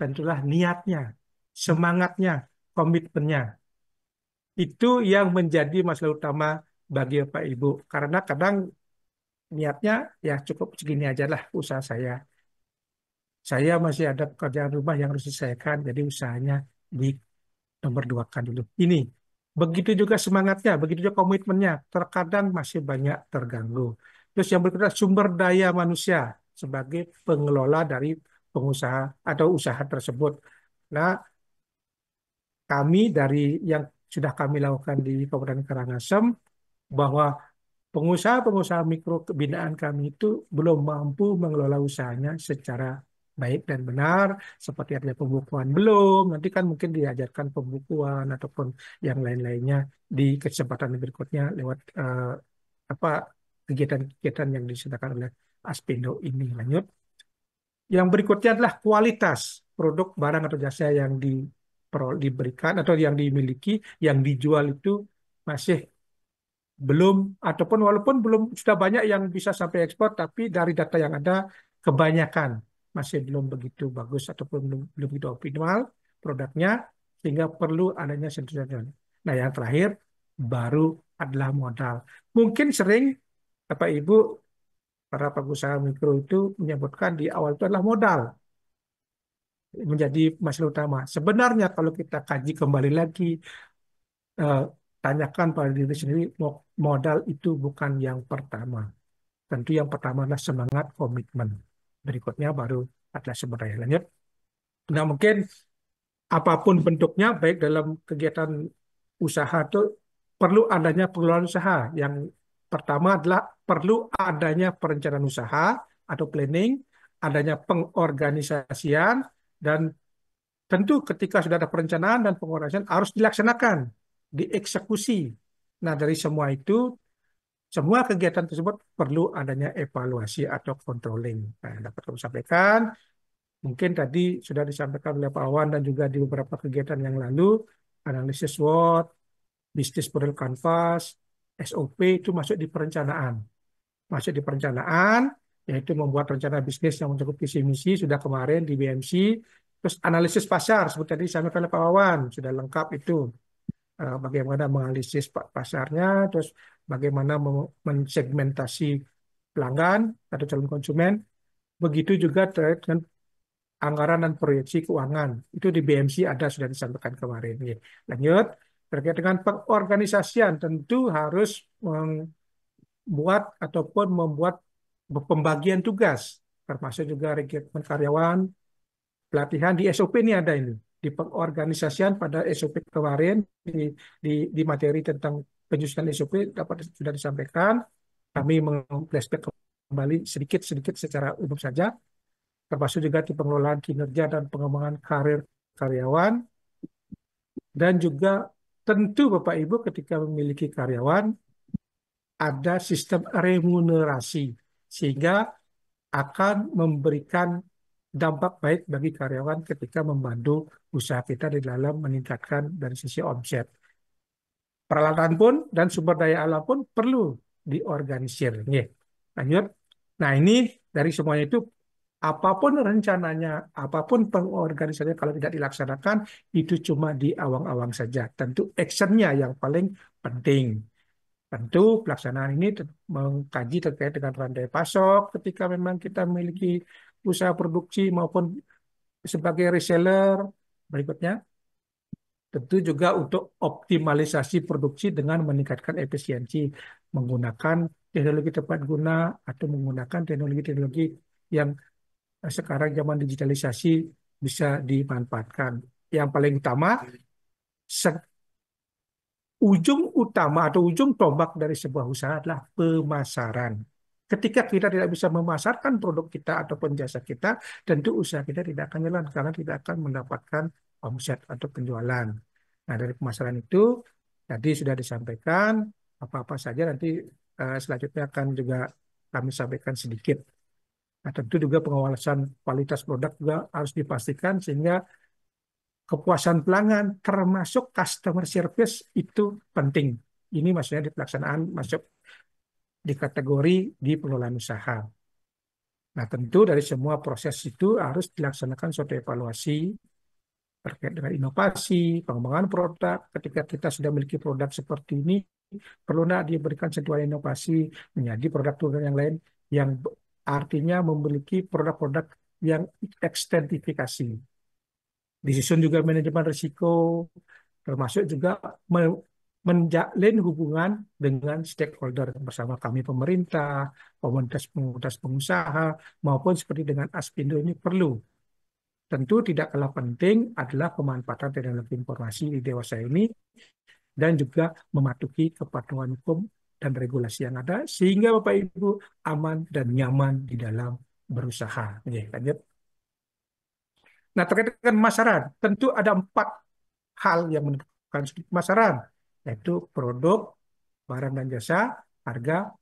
tentulah niatnya, semangatnya, komitmennya. Itu yang menjadi masalah utama bagi Bapak Ibu. Karena kadang niatnya ya cukup segini aja lah usaha saya. Saya masih ada pekerjaan rumah yang harus diselesaikan, jadi usahanya di nomor dua kan dulu. Ini. Begitu juga semangatnya, begitu juga komitmennya. Terkadang masih banyak terganggu. Terus yang berikutnya sumber daya manusia sebagai pengelola dari pengusaha atau usaha tersebut. Nah, kami dari yang sudah kami lakukan di Kabupaten Karangasem, bahwa pengusaha-pengusaha mikro kebinaan kami itu belum mampu mengelola usahanya secara baik dan benar, seperti adanya pembukuan belum. Nanti kan mungkin diajarkan pembukuan ataupun yang lain-lainnya di kesempatan berikutnya lewat apa kegiatan-kegiatan yang disediakan oleh Aspindo ini. Lanjut. Yang berikutnya adalah kualitas produk barang atau jasa yang diberikan atau yang dimiliki, yang dijual itu masih belum ataupun walaupun belum sudah banyak yang bisa sampai ekspor, tapi dari data yang ada kebanyakan masih belum begitu bagus ataupun belum begitu optimal produknya, sehingga perlu adanya sentuhan. Nah, yang terakhir baru adalah modal. Mungkin sering Bapak Ibu para pengusaha mikro itu menyebutkan di awal itu adalah modal menjadi masalah utama. Sebenarnya kalau kita kaji kembali lagi, eh, tanyakan pada diri sendiri, modal itu bukan yang pertama. Tentu yang pertama adalah semangat komitmen. Berikutnya baru adalah sumber daya. Lanjut. Nah, mungkin apapun bentuknya, baik dalam kegiatan usaha itu perlu adanya pengelolaan usaha. Yang pertama adalah perlu adanya perencanaan usaha atau planning, adanya pengorganisasian, dan tentu ketika sudah ada perencanaan dan pengorganisasian harus dilaksanakan, dieksekusi. Nah, dari semua itu, semua kegiatan tersebut perlu adanya evaluasi atau controlling. Nah, dapat kami sampaikan, mungkin tadi sudah disampaikan oleh Pak Awan dan juga di beberapa kegiatan yang lalu, analisis SWOT, bisnis model canvas, SOP itu masuk di perencanaan. Masuk di perencanaan, yaitu membuat rencana bisnis yang mencakup visi misi, sudah kemarin di BMC, terus analisis pasar, seperti tadi disampaikan oleh Pak Wawan, sudah lengkap itu. Bagaimana menganalisis pasarnya, terus bagaimana mensegmentasi pelanggan atau calon konsumen, begitu juga terkait dengan anggaran dan proyeksi keuangan. Itu di BMC ada sudah disampaikan kemarin. Oke, lanjut, terkait dengan pengorganisasian, tentu harus membuat ataupun membuat pembagian tugas, termasuk juga rekrutmen karyawan, pelatihan di SOP ini ada ini. Di pengorganisasian pada SOP kemarin di materi tentang penyusunan SOP dapat sudah disampaikan. Kami meng-flashback kembali sedikit-sedikit secara umum saja, termasuk juga di pengelolaan kinerja dan pengembangan karir karyawan, dan juga tentu Bapak Ibu ketika memiliki karyawan ada sistem remunerasi sehingga akan memberikan dampak baik bagi karyawan ketika membantu usaha kita di dalam meningkatkan dari sisi omset. Peralatan pun dan sumber daya alam pun perlu diorganisir. Nih, lanjut. Nah, ini dari semuanya itu apapun rencananya, apapun pengorganisasinya kalau tidak dilaksanakan itu cuma di awang-awang saja. Tentu actionnya yang paling penting. Tentu pelaksanaan ini mengkaji terkait dengan rantai pasok ketika memang kita memiliki usaha produksi maupun sebagai reseller. Berikutnya, tentu juga untuk optimalisasi produksi dengan meningkatkan efisiensi menggunakan teknologi tepat guna atau menggunakan teknologi-teknologi yang sekarang zaman digitalisasi bisa dimanfaatkan. Yang paling utama, ujung utama atau ujung tombak dari sebuah usaha adalah pemasaran. Ketika kita tidak bisa memasarkan produk kita ataupun jasa kita, tentu usaha kita tidak akan jalan karena tidak akan mendapatkan omset atau penjualan. Nah, dari pemasaran itu tadi sudah disampaikan apa-apa saja nanti selanjutnya akan juga kami sampaikan sedikit. Nah, tentu juga pengawasan kualitas produk juga harus dipastikan sehingga kepuasan pelanggan termasuk customer service itu penting. Ini maksudnya di pelaksanaan masuk di kategori di pengelolaan usaha. Nah, tentu dari semua proses itu harus dilaksanakan suatu evaluasi terkait dengan inovasi, pengembangan produk. Ketika kita sudah memiliki produk seperti ini, perlu nggak diberikan sentuhan inovasi menjadi produk-produk yang lain yang artinya memiliki produk-produk yang ekstensifikasi. Disusun juga manajemen risiko, termasuk juga menjalin hubungan dengan stakeholder bersama kami pemerintah, komunitas-komunitas pengusaha, maupun seperti dengan Aspindo ini perlu. Tentu tidak kalah penting adalah pemanfaatan teknologi informasi di dewasa ini dan juga mematuhi kepatuhan hukum dan regulasi yang ada sehingga Bapak Ibu aman dan nyaman di dalam berusaha. Ya, lanjut. Nah, terkait dengan pemasaran, tentu ada 4 hal yang menentukan sudut pemasaran, yaitu produk, barang dan jasa, harga,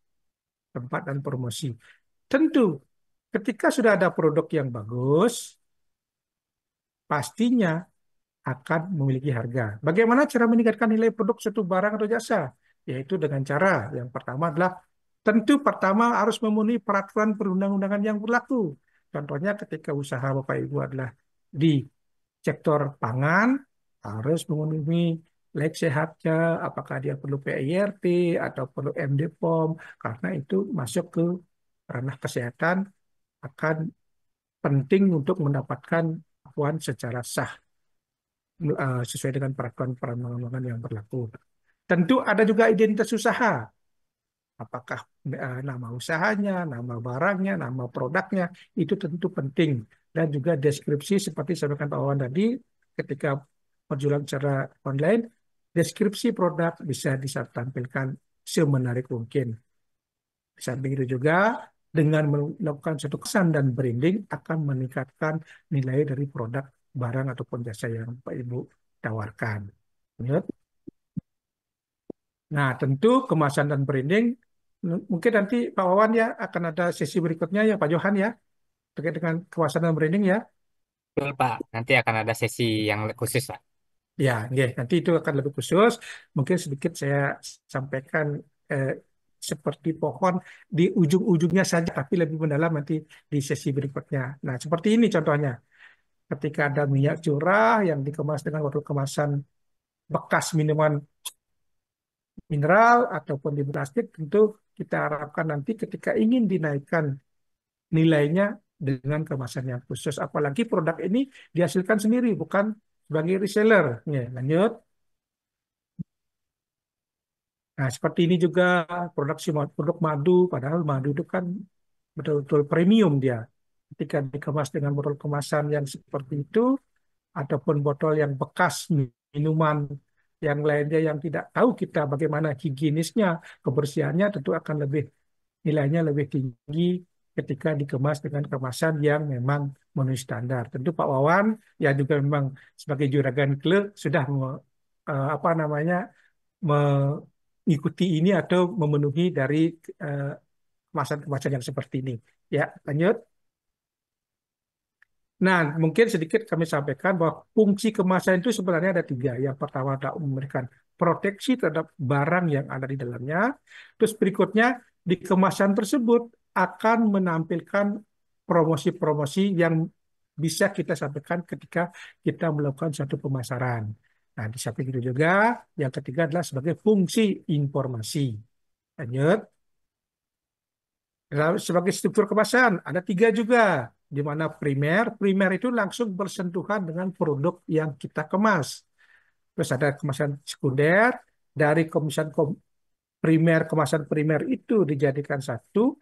tempat, dan promosi. Tentu, ketika sudah ada produk yang bagus, pastinya akan memiliki harga. Bagaimana cara meningkatkan nilai produk suatu barang atau jasa? Yaitu dengan cara yang pertama adalah tentu pertama harus memenuhi peraturan perundang-undangan yang berlaku. Contohnya ketika usaha Bapak Ibu adalah di sektor pangan, harus memenuhi layak sehatnya, apakah dia perlu PIRT atau perlu MD POM, karena itu masuk ke ranah kesehatan akan penting untuk mendapatkan pengakuan secara sah sesuai dengan peraturan perundang-undangan yang berlaku. Tentu ada juga identitas usaha. Apakah nama usahanya, nama barangnya, nama produknya, itu tentu penting. Dan juga deskripsi seperti sampaikan Pak Wawan tadi, ketika berjualan secara online, deskripsi produk bisa ditampilkan semenarik mungkin. Di samping itu juga, dengan melakukan satu kesan dan branding akan meningkatkan nilai dari produk, barang, ataupun jasa yang Pak Ibu tawarkan. Ingat? Nah, tentu kemasan dan branding mungkin nanti Pak Wawan ya akan ada sesi berikutnya ya Pak Johan ya terkait dengan kemasan dan branding ya. Betul, Pak. Nanti akan ada sesi yang khusus, Pak. Ya, ya, nanti itu akan lebih khusus. Mungkin sedikit saya sampaikan eh, seperti pohon di ujung-ujungnya saja, tapi lebih mendalam nanti di sesi berikutnya. Nah, seperti ini contohnya. Ketika ada minyak curah yang dikemas dengan botol kemasan bekas minuman mineral ataupun di plastik, tentu kita harapkan nanti ketika ingin dinaikkan nilainya dengan kemasan yang khusus. Apalagi produk ini dihasilkan sendiri, bukan sebagai reseller. Ya, lanjut. Nah, seperti ini juga produksi produk madu, padahal madu itu kan betul-betul premium dia. Ketika dikemas dengan botol kemasan yang seperti itu, ataupun botol yang bekas minuman yang lainnya yang tidak tahu kita bagaimana higienisnya, kebersihannya tentu akan lebih nilainya lebih tinggi ketika dikemas dengan kemasan yang memang memenuhi standar. Tentu Pak Wawan ya juga memang sebagai juragan klub sudah apa namanya mengikuti ini atau memenuhi dari eh, kemasan-kemasan yang seperti ini. Ya, lanjut. Nah, mungkin sedikit kami sampaikan bahwa fungsi kemasan itu sebenarnya ada 3. Yang pertama adalah memberikan proteksi terhadap barang yang ada di dalamnya. Terus berikutnya, di kemasan tersebut akan menampilkan promosi-promosi yang bisa kita sampaikan ketika kita melakukan satu pemasaran. Nah, di samping itu juga, yang ketiga adalah sebagai fungsi informasi. Lanjut. Sebagai struktur kemasan, ada 3 juga, di mana primer, primer itu langsung bersentuhan dengan produk yang kita kemas. Terus ada kemasan sekunder, dari primer, kemasan primer itu dijadikan satu,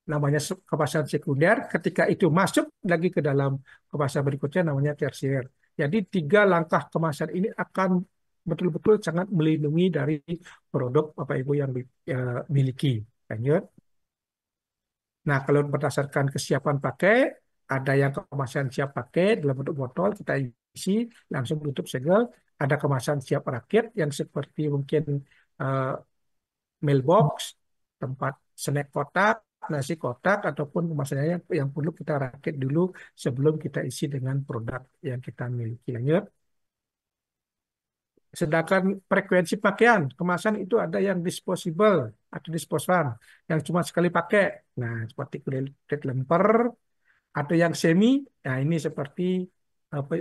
namanya kemasan sekunder, ketika itu masuk lagi ke dalam kemasan berikutnya namanya tersier. Jadi 3 langkah kemasan ini akan betul-betul sangat melindungi dari produk Bapak Ibu yang miliki. Lanjut. Nah, kalau berdasarkan kesiapan pakai, ada yang kemasan siap pakai dalam bentuk botol, kita isi, langsung tutup segel. Ada kemasan siap rakit yang seperti mungkin eh, mailbox, tempat snack kotak, nasi kotak, ataupun kemasannya yang perlu kita rakit dulu sebelum kita isi dengan produk yang kita miliki. Lanjut. Sedangkan frekuensi pakaian, kemasan itu ada yang disposable, atau disposan yang cuma sekali pakai. Nah, seperti kulit lemper atau yang semi. Nah, ini seperti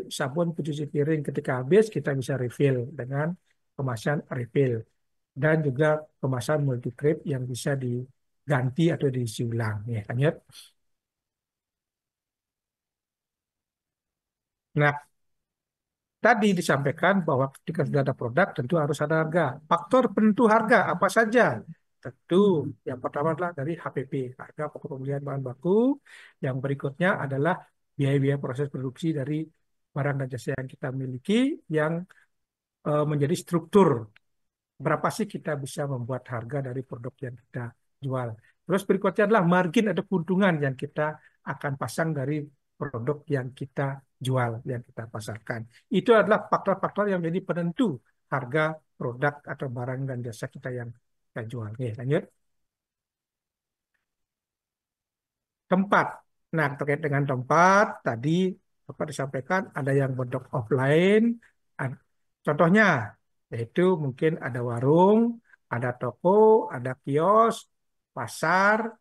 sabun pencuci piring ketika habis kita bisa refill dengan kemasan refill dan juga kemasan multi trip yang bisa diganti atau diisi ulang. Ya, lanjut. Nah, tadi disampaikan bahwa ketika sudah ada produk tentu harus ada harga. Faktor penentu harga apa saja? Tentu yang pertama adalah dari HPP, harga pokok pembelian bahan baku. Yang berikutnya adalah biaya-biaya proses produksi dari barang dan jasa yang kita miliki yang menjadi struktur. Berapa sih kita bisa membuat harga dari produk yang kita jual. Terus berikutnya adalah margin atau keuntungan yang kita akan pasang dari produk yang kita jual, yang kita pasarkan. Itu adalah faktor-faktor yang menjadi penentu harga produk atau barang dan jasa kita yang kita jual. Oke, lanjut. Tempat. Nah, terkait dengan tempat, tadi Bapak disampaikan ada yang bentuk offline. Ad- Contohnya, yaitu mungkin ada warung, ada toko, ada kios, pasar.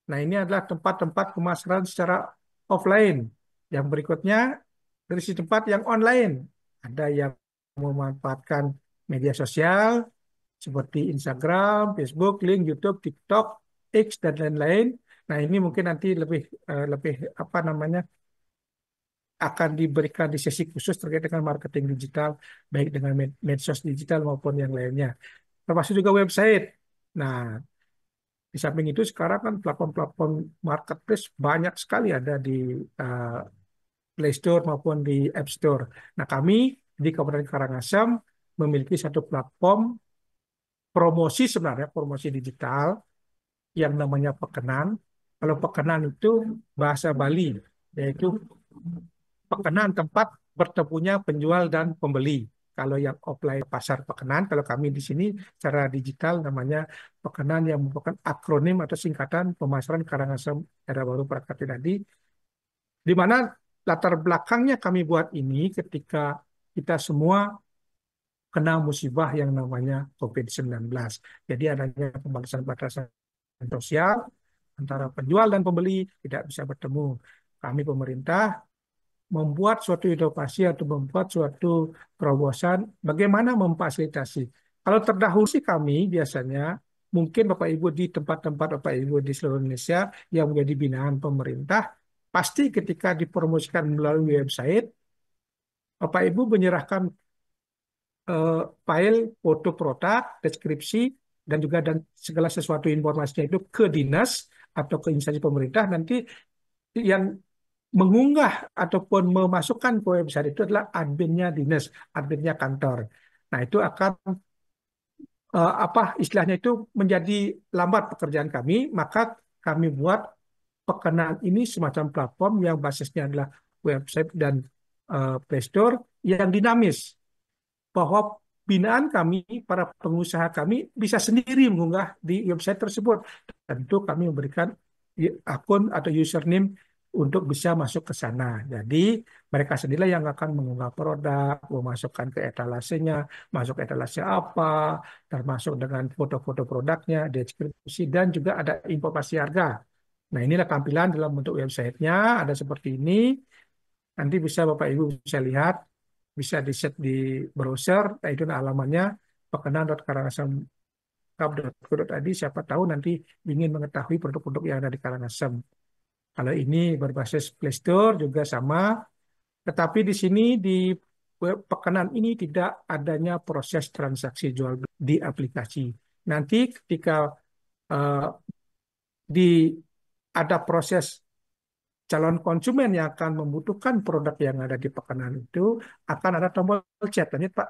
Nah, ini adalah tempat-tempat pemasaran secara offline. Yang berikutnya, dari sisi tempat yang online. Ada yang memanfaatkan media sosial, seperti Instagram, Facebook, link, YouTube, TikTok, X dan lain-lain. Nah, ini mungkin nanti lebih apa namanya akan diberikan di sesi khusus terkait dengan marketing digital, baik dengan medsos digital maupun yang lainnya. Termasuk juga website. Nah, di samping itu sekarang kan platform-platform marketplace banyak sekali ada di uh, Play Store maupun di App Store. Nah, kami di Kabupaten Karangasem memiliki satu platform promosi sebenarnya, promosi digital yang namanya pekenan. Kalau pekenan itu bahasa Bali, yaitu pekenan tempat bertemunya penjual dan pembeli. Kalau yang offline pasar pekenan, kalau kami di sini secara digital namanya pekenan yang merupakan akronim atau singkatan pemasaran Karangasem Era Baru Prakati tadi, di mana latar belakangnya kami buat ini ketika kita semua kena musibah yang namanya COVID-19. Jadi adanya pembatasan sosial antara penjual dan pembeli tidak bisa bertemu. Kami pemerintah membuat suatu inovasi atau membuat suatu terobosan bagaimana memfasilitasi. Kalau terdahulu sih kami biasanya mungkin Bapak Ibu di tempat-tempat Bapak Ibu di seluruh Indonesia yang menjadi binaan pemerintah, pasti ketika dipromosikan melalui website, Bapak Ibu menyerahkan eh, file foto produk, deskripsi, dan segala sesuatu informasinya itu ke dinas atau ke instansi pemerintah. Nanti yang mengunggah ataupun memasukkan ke website itu adalah adminnya dinas, adminnya kantor. Nah, itu akan apa istilahnya itu menjadi lambat pekerjaan kami, maka kami buat pekenaan ini semacam platform yang basisnya adalah website dan Play Store yang dinamis, bahwa binaan kami, para pengusaha kami bisa sendiri mengunggah di website tersebut. Tentu kami memberikan akun atau username untuk bisa masuk ke sana. Jadi mereka sendiri yang akan mengunggah produk, memasukkan ke etalasenya, masuk etalase apa, termasuk dengan foto-foto produknya, deskripsi, dan juga ada informasi harga. Nah, inilah tampilan dalam bentuk websitenya, ada seperti ini. Nanti bisa Bapak Ibu bisa lihat, bisa di-set di browser, nah itu alamannya pekenan.karangasem.co.id. Siapa tahu nanti ingin mengetahui produk-produk yang ada di Karangasem. Kalau ini berbasis Play Store juga sama, tetapi di sini di web pekenan ini tidak adanya proses transaksi jual beli di aplikasi. Nanti ketika eh, di ada proses calon konsumen yang akan membutuhkan produk yang ada di pekenan itu akan ada tombol chat. Lanjut, Pak.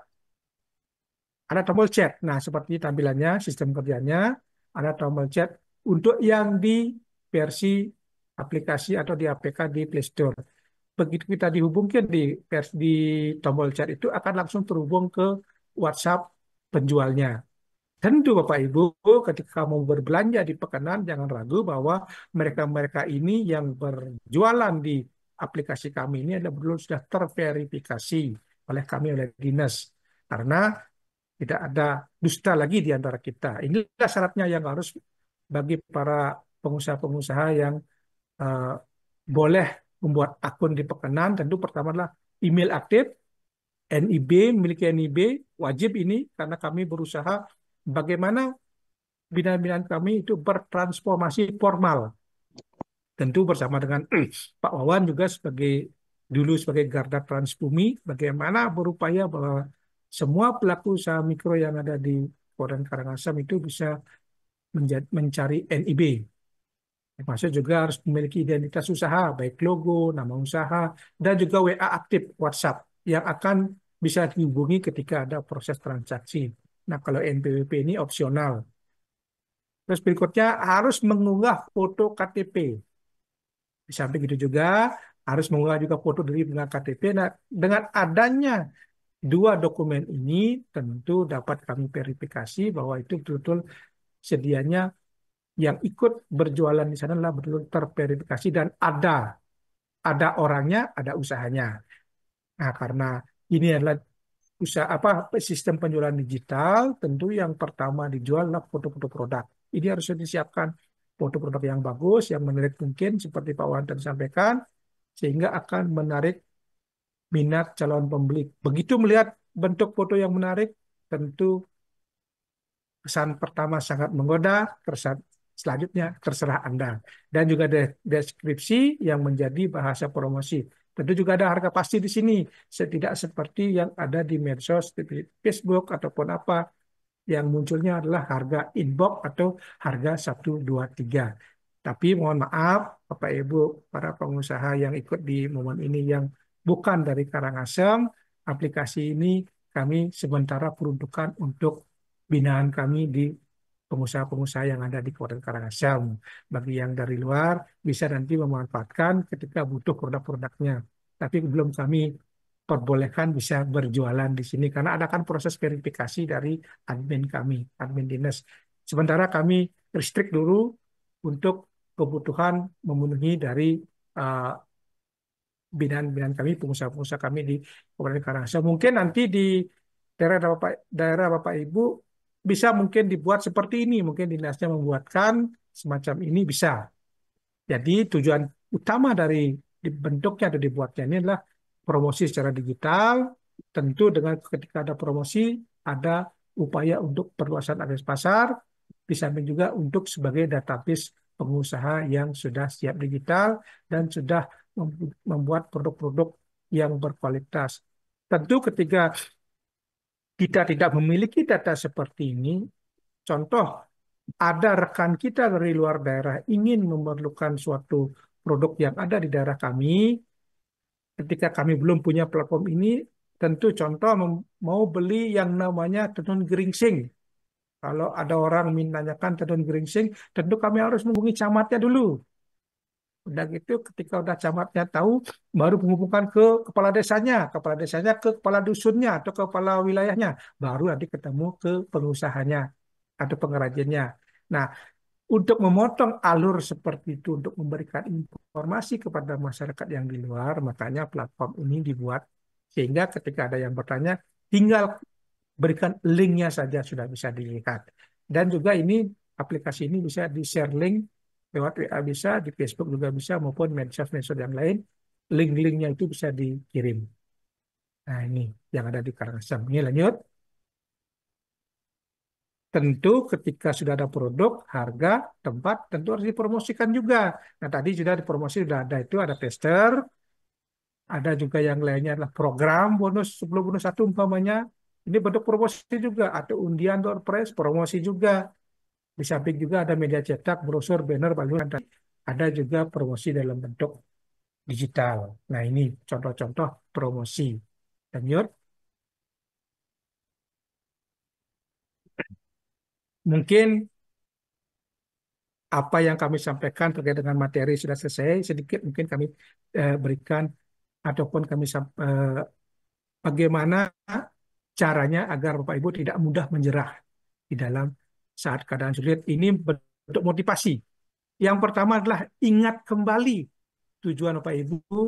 Ada tombol chat. Nah, seperti tampilannya, sistem kerjanya, ada tombol chat untuk yang di versi aplikasi atau di APK di Play Store. Begitu kita dihubungkan di tombol chat itu akan langsung terhubung ke WhatsApp penjualnya. Tentu Bapak Ibu, ketika mau berbelanja di pekenan, jangan ragu bahwa mereka-mereka ini yang berjualan di aplikasi kami ini adalah belum sudah terverifikasi oleh kami oleh dinas. Karena tidak ada dusta lagi di antara kita. Inilah syaratnya yang harus bagi para pengusaha-pengusaha yang eh, boleh membuat akun di Pekenan. Tentu pertama adalah email aktif, NIB, memiliki NIB, wajib ini karena kami berusaha bagaimana binaan-binaan kami itu bertransformasi formal. Tentu bersama dengan Pak Wawan juga dulu sebagai garda Transbumi, bagaimana berupaya bahwa semua pelaku usaha mikro yang ada di Kabupaten Karangasem itu bisa mencari NIB. Termasuk juga harus memiliki identitas usaha, baik logo, nama usaha, dan juga WA aktif WhatsApp yang akan bisa dihubungi ketika ada proses transaksi. Nah, kalau NPWP ini opsional. Terus berikutnya harus mengunggah foto KTP. Di samping itu juga harus mengunggah juga foto dari pengunggah KTP. Nah, dengan adanya dua dokumen ini tentu dapat kami verifikasi bahwa itu betul-betul sedianya yang ikut berjualan di sana adalah betul terverifikasi dan ada orangnya, ada usahanya. Nah, karena ini adalah usaha apa sistem penjualan digital, tentu yang pertama dijual adalah foto-foto produk. Ini harus disiapkan foto produk yang bagus, yang menarik mungkin seperti Pak Wan tadi sampaikan, sehingga akan menarik minat calon pembeli. Begitu melihat bentuk foto yang menarik, tentu kesan pertama sangat menggoda, kesan selanjutnya terserah Anda. Dan juga deskripsi yang menjadi bahasa promosi. Tentu juga ada harga pasti di sini, tidak seperti yang ada di medsos, di Facebook ataupun apa yang munculnya adalah harga inbox atau harga 1, 2, 3. Tapi mohon maaf, Bapak Ibu, para pengusaha yang ikut di momen ini yang bukan dari Karangasem, aplikasi ini kami sementara peruntukan untuk binaan kami di pengusaha-pengusaha yang ada di Kabupaten Karangasem. Bagi yang dari luar bisa nanti memanfaatkan ketika butuh produk-produknya. Tapi belum kami perbolehkan bisa berjualan di sini karena ada kan proses verifikasi dari admin kami, admin dinas. Sementara kami restrict dulu untuk kebutuhan memenuhi dari uh, binaan-binaan kami, pengusaha-pengusaha kami di Kabupaten Karangasem. Mungkin nanti di daerah Bapak Ibu bisa mungkin dibuat seperti ini, mungkin dinasnya membuatkan semacam ini bisa. Jadi tujuan utama dari dibentuknya atau dibuatnya ini adalah promosi secara digital. Tentu dengan ketika ada promosi, ada upaya untuk perluasan akses pasar, di samping juga untuk sebagai database pengusaha yang sudah siap digital dan sudah membuat produk-produk yang berkualitas. Tentu ketika kita tidak memiliki data seperti ini, contoh ada rekan kita dari luar daerah ingin memerlukan suatu produk yang ada di daerah kami, ketika kami belum punya platform ini, tentu contoh mau beli yang namanya tenun geringsing. Kalau ada orang menanyakan tenun geringsing, tentu kami harus menghubungi camatnya dulu. Udah gitu, ketika udah camatnya tahu, baru menghubungkan ke kepala desanya ke kepala dusunnya atau ke kepala wilayahnya, baru nanti ketemu ke pengusahanya atau pengrajinnya. Nah, untuk memotong alur seperti itu, untuk memberikan informasi kepada masyarakat yang di luar, makanya platform ini dibuat. Sehingga ketika ada yang bertanya, tinggal berikan linknya saja sudah bisa dilihat. Dan juga ini, aplikasi ini bisa di-share link, lewat WA bisa, di Facebook juga bisa, maupun medsos-medsos yang lain. Link-linknya itu bisa dikirim. Nah ini yang ada di Karangasem. Ini lanjut. Tentu ketika sudah ada produk, harga, tempat, tentu harus dipromosikan juga. Nah tadi sudah dipromosi, sudah ada itu, ada tester, ada juga yang lainnya adalah program bonus 10 bonus 1 umpamanya. Ini bentuk promosi juga, atau undian door prize, promosi juga. Di samping juga ada media cetak, brosur, banner, baliho, ada juga promosi dalam bentuk digital. Nah ini contoh-contoh promosi. Lanjut, mungkin apa yang kami sampaikan terkait dengan materi sudah selesai, sedikit mungkin kami berikan ataupun bagaimana caranya agar Bapak Ibu tidak mudah menyerah di dalam saat keadaan sulit. Ini bentuk motivasi. Yang pertama adalah ingat kembali tujuan Bapak Ibu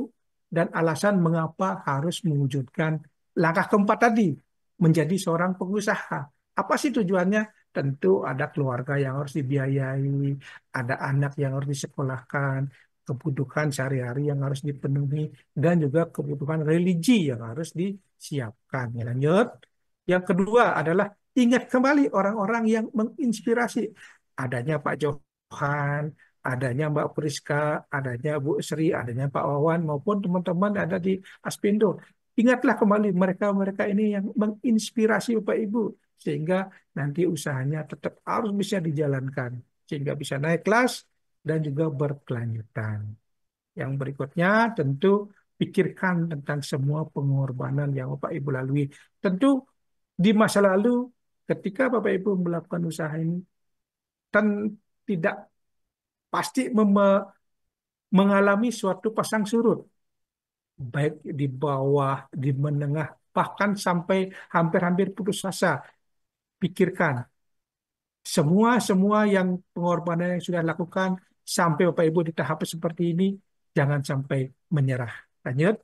dan alasan mengapa harus mewujudkan langkah keempat tadi. menjadi seorang pengusaha. Apa sih tujuannya? Tentu ada keluarga yang harus dibiayai, ada anak yang harus disekolahkan, kebutuhan sehari-hari yang harus dipenuhi, dan juga kebutuhan religi yang harus disiapkan. Ya, lanjut. Yang kedua adalah ingat kembali orang-orang yang menginspirasi. Adanya Pak Johan, adanya Mbak Priska, adanya Bu Sri, adanya Pak Wawan, maupun teman-teman yang ada di Aspindo. Ingatlah kembali mereka-mereka ini yang menginspirasi Bapak Ibu, sehingga nanti usahanya tetap harus bisa dijalankan, sehingga bisa naik kelas dan juga berkelanjutan. Yang berikutnya tentu pikirkan tentang semua pengorbanan yang Bapak Ibu lalui. Tentu di masa lalu ketika Bapak Ibu melakukan usaha ini, kan tidak pasti mengalami suatu pasang surut, baik di bawah, di menengah, bahkan sampai hampir-hampir putus asa. Pikirkan semua yang pengorbanan yang sudah dilakukan sampai Bapak Ibu di tahap seperti ini, jangan sampai menyerah. Lanjut.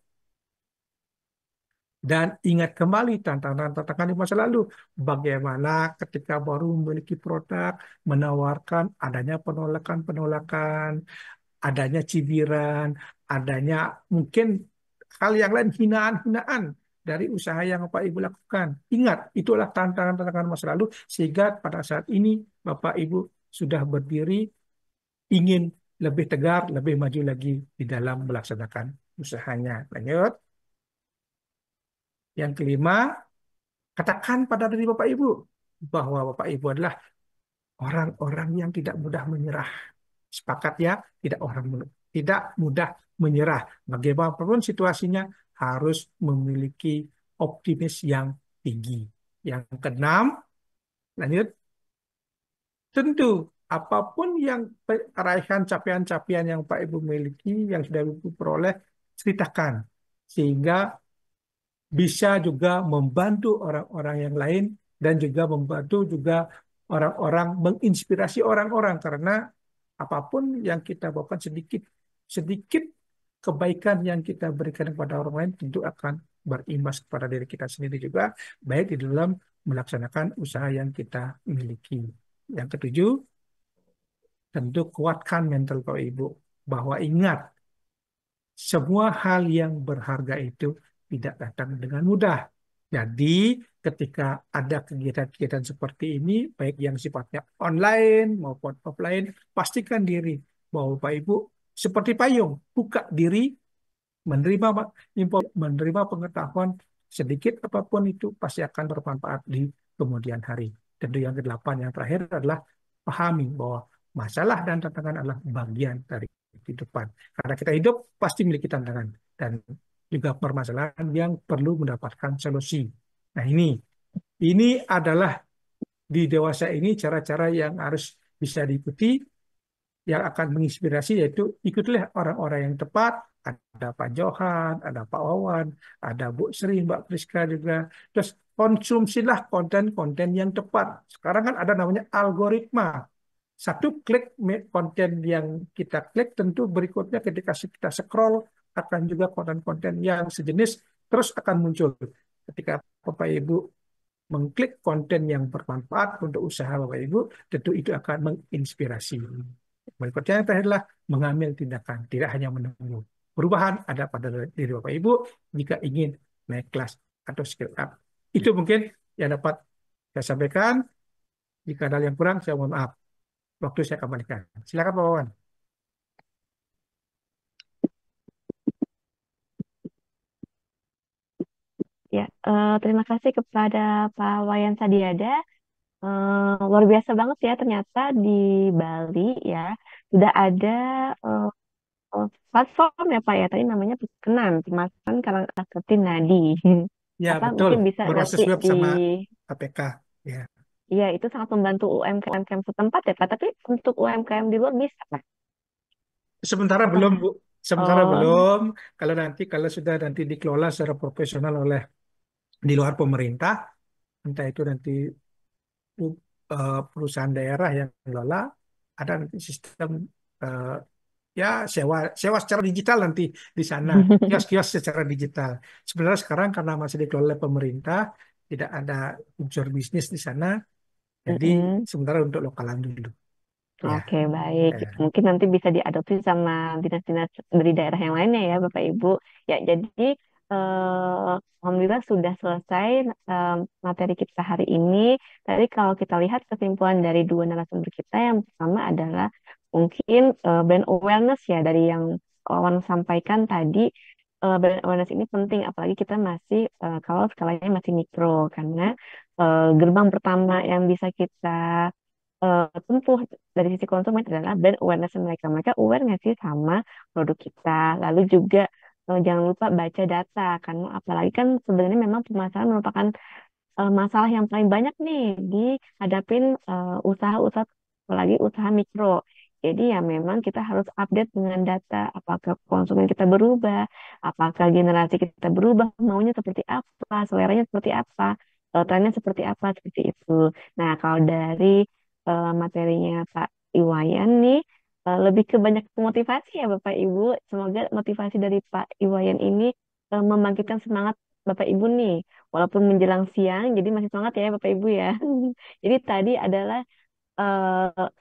Dan ingat kembali tantangan-tantangan di masa lalu. Bagaimana ketika baru memiliki produk, menawarkan adanya penolakan-penolakan, adanya cibiran, adanya mungkin hal yang lain, hinaan-hinaan dari usaha yang Bapak Ibu lakukan. Ingat, itulah tantangan-tantangan masa lalu, sehingga pada saat ini Bapak Ibu sudah berdiri, ingin lebih tegar, lebih maju lagi di dalam melaksanakan usahanya. Lanjut. Yang kelima, katakan pada diri Bapak Ibu bahwa Bapak Ibu adalah orang-orang yang tidak mudah menyerah. Sepakat ya, tidak mudah menyerah. Bagaimanapun situasinya harus memiliki optimis yang tinggi. Yang keenam, lanjut, tentu apapun yang raihan capaian-capaian yang Pak Ibu miliki, yang sudah Ibu peroleh, ceritakan. Sehingga bisa juga membantu orang-orang yang lain dan juga membantu juga orang-orang, menginspirasi orang-orang, karena apapun yang kita bawakan, sedikit sedikit kebaikan yang kita berikan kepada orang lain tentu akan berimbas kepada diri kita sendiri juga, baik di dalam melaksanakan usaha yang kita miliki. Yang ketujuh, tentu kuatkan mental Bapak Ibu, bahwa ingat, semua hal yang berharga itu tidak datang dengan mudah. Jadi, ketika ada kegiatan-kegiatan seperti ini, baik yang sifatnya online maupun offline, pastikan diri bahwa Bapak Ibu seperti payung, buka diri, menerima info, menerima pengetahuan, sedikit apapun itu pasti akan bermanfaat di kemudian hari. Tentu yang kedelapan, yang terakhir adalah pahami bahwa masalah dan tantangan adalah bagian dari kehidupan. Karena kita hidup pasti memiliki tantangan dan juga permasalahan yang perlu mendapatkan solusi. Nah, ini adalah di dewasa ini cara-cara yang harus bisa diikuti, yang akan menginspirasi, yaitu ikutilah orang-orang yang tepat. Ada Pak Johan, ada Pak Wawan, ada Bu Sri, Mbak Priska juga. Terus konsumsilah konten-konten yang tepat. Sekarang kan ada namanya algoritma. Satu klik konten yang kita klik, tentu berikutnya ketika kita scroll akan juga konten-konten yang sejenis terus akan muncul. Ketika Bapak Ibu mengklik konten yang bermanfaat untuk usaha Bapak Ibu, tentu itu akan menginspirasi. Berikutnya yang terakhir adalah mengambil tindakan, tidak hanya menunggu. Perubahan ada pada diri Bapak Ibu jika ingin naik kelas atau skill up. Itu mungkin yang dapat saya sampaikan. Jika ada yang kurang, saya mohon maaf. Waktu saya kembalikan. Silakan Pak Wawan. Ya, terima kasih kepada Pak Wayan Sadiada. Luar biasa banget ya ternyata di Bali ya sudah ada eh, platform ya Pak ya, tadi namanya Pekenan, Pemasaran Karangketin Nadi. Ya, Apa betul. mungkin bisa Berbasis nanti web di, sama KPK. Ya. ya itu sangat membantu UMKM setempat ya Pak, tapi untuk UMKM di luar bisa Pak? Sementara belum, Apa? Bu. Sementara Oh, belum. Kalau sudah nanti dikelola secara profesional oleh di luar pemerintah, entah itu nanti perusahaan daerah yang mengelola, ada nanti sistem eh, ya sewa sewa secara digital nanti di sana, kios-kios secara digital. Sebenarnya sekarang karena masih dikelola oleh pemerintah, tidak ada unsur bisnis di sana. Jadi Mm-mm. sementara untuk lokalan dulu. Ya, Oke, baik. eh, Mungkin nanti bisa diadopsi sama dinas-dinas dari daerah yang lainnya ya, Bapak Ibu. Ya, jadi Alhamdulillah sudah selesai materi kita hari ini. Tadi kalau kita lihat kesimpulan dari dua narasumber kita, yang pertama adalah mungkin brand awareness ya dari yang Wawan sampaikan tadi. Brand awareness ini penting, apalagi kita masih kalau skalanya masih mikro, karena gerbang pertama yang bisa kita tempuh dari sisi konsumen adalah brand awareness mereka. Mereka aware nggak sih sama produk kita? Lalu juga jangan lupa baca data, karena apalagi kan sebenarnya memang pemasaran merupakan masalah yang paling banyak nih dihadapin usaha-usaha, apalagi usaha mikro. Jadi ya memang kita harus update dengan data, apakah konsumen kita berubah, apakah generasi kita berubah, maunya seperti apa, seleranya seperti apa, trennya seperti apa, seperti itu. Nah, kalau dari materinya Pak Iwayan nih, lebih ke banyak ke motivasi ya Bapak Ibu. Semoga motivasi dari Pak Iwayan ini membangkitkan semangat Bapak Ibu nih walaupun menjelang siang, jadi masih semangat ya Bapak Ibu ya. Jadi tadi adalah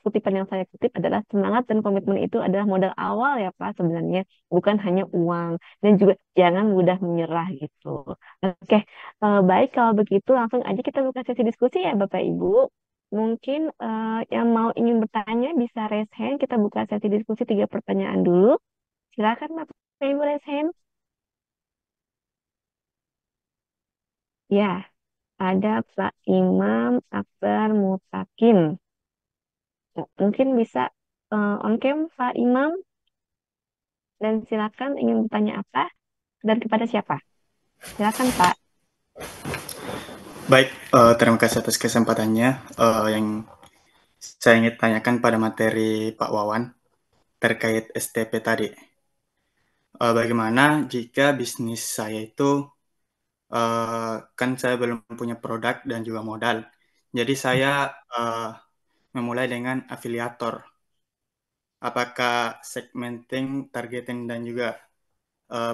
kutipan yang saya kutip adalah semangat dan komitmen itu adalah modal awal ya Pak sebenarnya, bukan hanya uang, dan juga jangan mudah menyerah gitu. Oke, baik kalau begitu langsung aja kita buka sesi diskusi ya Bapak Ibu. Mungkin yang mau ingin bertanya bisa raise hand, kita buka sesi diskusi 3 pertanyaan dulu. Silakan Bapak Ibu raise hand. Ya, ada Pak Imam Akbar Mutakin. Mungkin bisa on cam Pak Imam, dan silakan ingin bertanya apa dan kepada siapa? Silakan Pak. Baik, terima kasih atas kesempatannya. Yang saya ingin tanyakan pada materi Pak Wawan terkait STP tadi. Bagaimana jika bisnis saya itu kan saya belum punya produk dan juga modal. Jadi saya memulai dengan afiliator. Apakah segmenting, targeting dan juga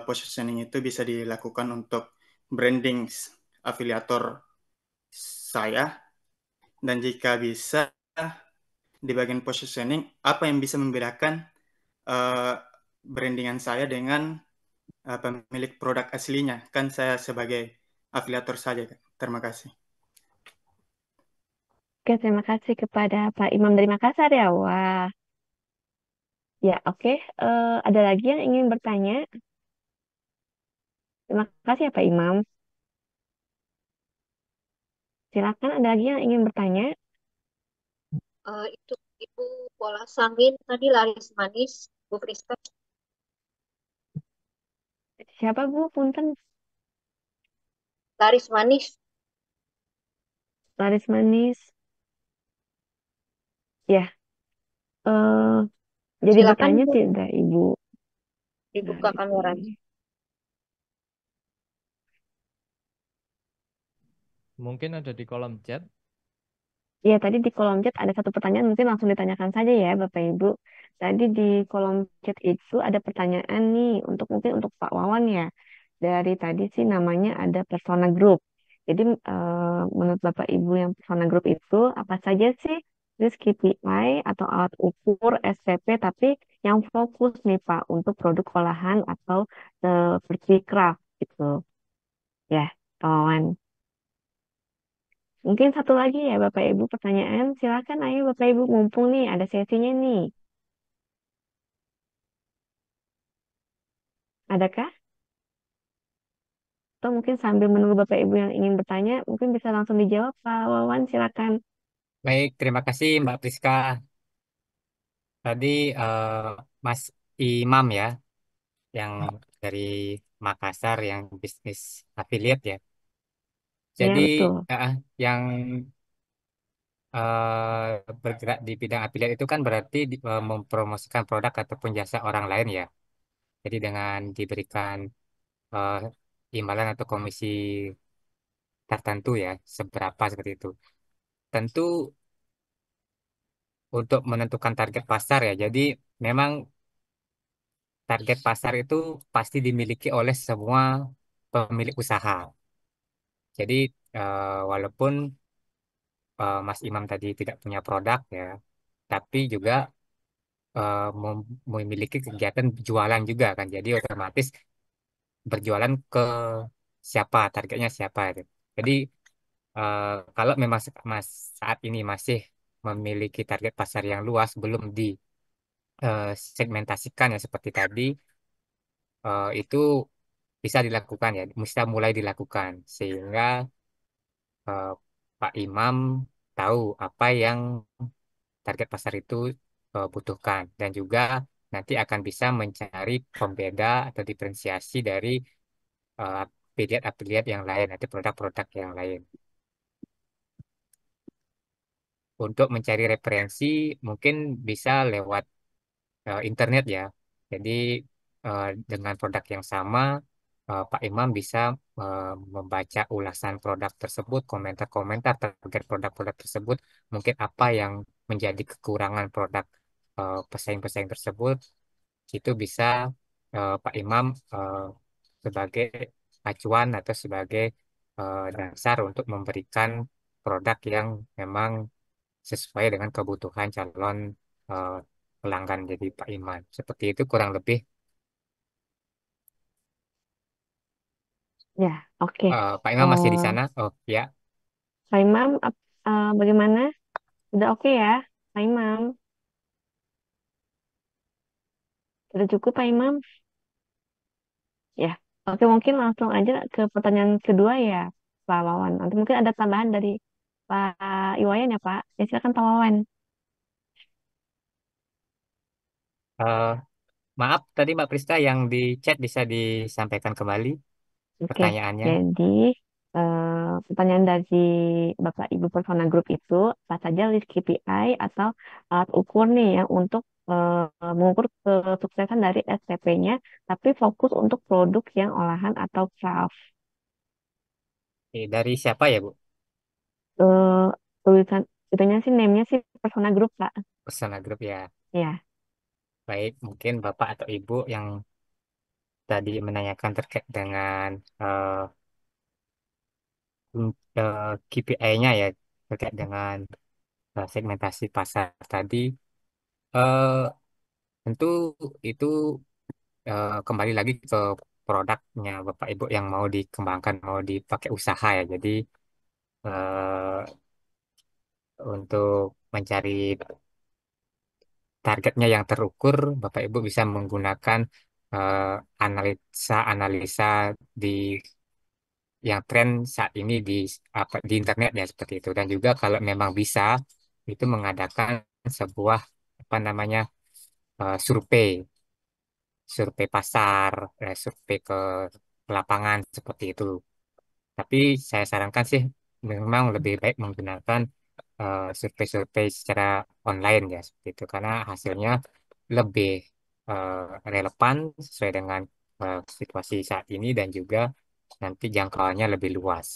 positioning itu bisa dilakukan untuk branding afiliator saya? Dan jika bisa, di bagian positioning, apa yang bisa membedakan uh, brandingan saya dengan pemilik produk aslinya? Kan saya sebagai afiliator saja. Terima kasih. Oke, terima kasih kepada Pak Imam dari Makassar ya. Wah, ya oke. Ada lagi yang ingin bertanya? Terima kasih ya Pak Imam. Silakan ada lagi yang ingin bertanya? Itu Ibu Pola Samin tadi laris manis, Bu Friska. Siapa Bu? Punten. Laris manis Laris manis. Ya, eh, jadi silakan bertanya Bu, tidak Ibu? dibuka Laris kameranya. manis. Mungkin ada di kolom chat. Ya, tadi di kolom chat ada satu pertanyaan, mungkin langsung ditanyakan saja ya, Bapak Ibu. Tadi di kolom chat itu ada pertanyaan nih, mungkin untuk Pak Wawan ya. Dari tadi sih namanya ada persona group. Jadi, menurut Bapak Ibu yang persona group itu, apa saja sih jenis KPI atau alat ukur SPP, tapi yang fokus nih Pak, untuk produk olahan atau seperti craft gitu. Ya, Pak Wawan. Mungkin satu lagi ya Bapak Ibu pertanyaan. Silakan ayo Bapak Ibu mumpung nih ada sesinya nih. Adakah? Atau mungkin sambil menunggu Bapak Ibu yang ingin bertanya, mungkin bisa langsung dijawab Pak Wawan, silakan. Baik, terima kasih Mbak Priska. Tadi Mas Imam ya, yang dari Makassar yang bisnis affiliate ya. Ya, Jadi betul. yang bergerak di bidang affiliate itu kan berarti mempromosikan produk ataupun jasa orang lain ya. Jadi dengan diberikan eh, imbalan atau komisi tertentu ya, seberapa seperti itu. Tentu untuk menentukan target pasar ya. Jadi memang target pasar itu pasti dimiliki oleh semua pemilik usaha. Jadi walaupun Mas Imam tadi tidak punya produk ya, tapi juga memiliki kegiatan jualan juga kan. Jadi otomatis berjualan ke siapa, targetnya siapa itu. Jadi eh, kalau memang Mas saat ini masih memiliki target pasar yang luas, belum di segmentasikan ya seperti tadi, itu bisa dilakukan ya, bisa mulai dilakukan sehingga eh, Pak Imam tahu apa yang target pasar itu butuhkan dan juga nanti akan bisa mencari pembeda atau diferensiasi dari afiliat-afiliat yang lain atau produk-produk yang lain. Untuk mencari referensi mungkin bisa lewat internet ya. Jadi dengan produk yang sama, Pak Imam bisa membaca ulasan produk tersebut, komentar-komentar terkait produk-produk tersebut, mungkin apa yang menjadi kekurangan produk pesaing-pesaing tersebut, itu bisa Pak Imam sebagai acuan atau sebagai dasar untuk memberikan produk yang memang sesuai dengan kebutuhan calon eh, pelanggan jadi Pak Iman. Seperti itu kurang lebih. Ya, oke. Pak Imam masih di Eh, sana? Oh ya. Pak Imam, bagaimana? Sudah oke ya, Pak Imam? Sudah cukup, Pak Imam? Ya, oke, mungkin langsung aja ke pertanyaan kedua ya, Pak Wawan. Nanti mungkin ada tambahan dari Pak Iwayan ya, Pak. Ya, silakan Pak Wawan. Eh, maaf tadi Mbak Prista yang di chat bisa disampaikan kembali Oke, pertanyaannya. jadi pertanyaan dari Bapak Ibu Persona Group itu apa saja list KPI atau alat ukur nih yang untuk mengukur kesuksesan dari STP-nya, tapi fokus untuk produk yang olahan atau craft. Dari siapa ya Bu? Eh, Tulisan itunya sih, name-nya sih Persona Group, Pak. Persona Group ya. Ya, Baik, mungkin Bapak atau Ibu yang tadi menanyakan terkait dengan KPI-nya ya terkait dengan segmentasi pasar tadi. eh Tentu itu kembali lagi ke produknya Bapak Ibu yang mau dikembangkan, mau dipakai usaha ya. Jadi untuk mencari targetnya yang terukur, Bapak Ibu bisa menggunakan eh, analisa-analisa di yang tren saat ini di internet ya seperti itu. Dan juga kalau memang bisa itu mengadakan sebuah apa namanya survei survei pasar, survei ke lapangan seperti itu. Tapi saya sarankan sih memang lebih baik menggunakan survei-survei secara online ya seperti itu karena hasilnya lebih eh, relevan sesuai dengan situasi saat ini dan juga nanti jangkauannya lebih luas.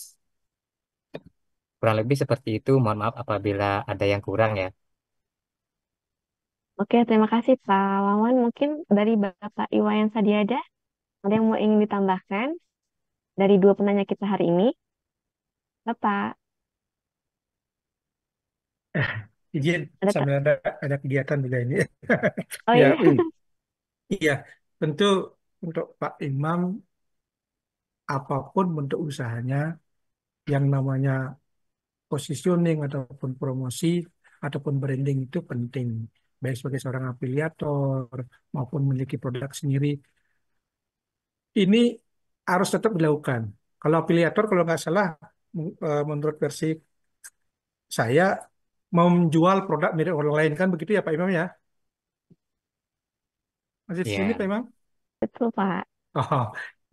Kurang lebih seperti itu. Mohon maaf apabila ada yang kurang ya. oke, terima kasih Pak Wawan. Mungkin dari Bapak Iwayan Sadiada, ada yang mau ingin ditambahkan dari dua penanya kita hari ini? Bapak, Izin ada Kak? sambil ada kegiatan juga ini. Oh Ya, iya, iya. Tentu untuk Pak Imam, apapun bentuk usahanya, yang namanya positioning ataupun promosi ataupun branding itu penting. Baik sebagai seorang afiliator maupun memiliki produk sendiri. Ini harus tetap dilakukan. Kalau afiliator, kalau nggak salah, menurut versi saya, mau menjual produk milik orang lain kan begitu ya Pak Imam ya? Masih di sini Ya. Pak Imam? betul Pak. Oh,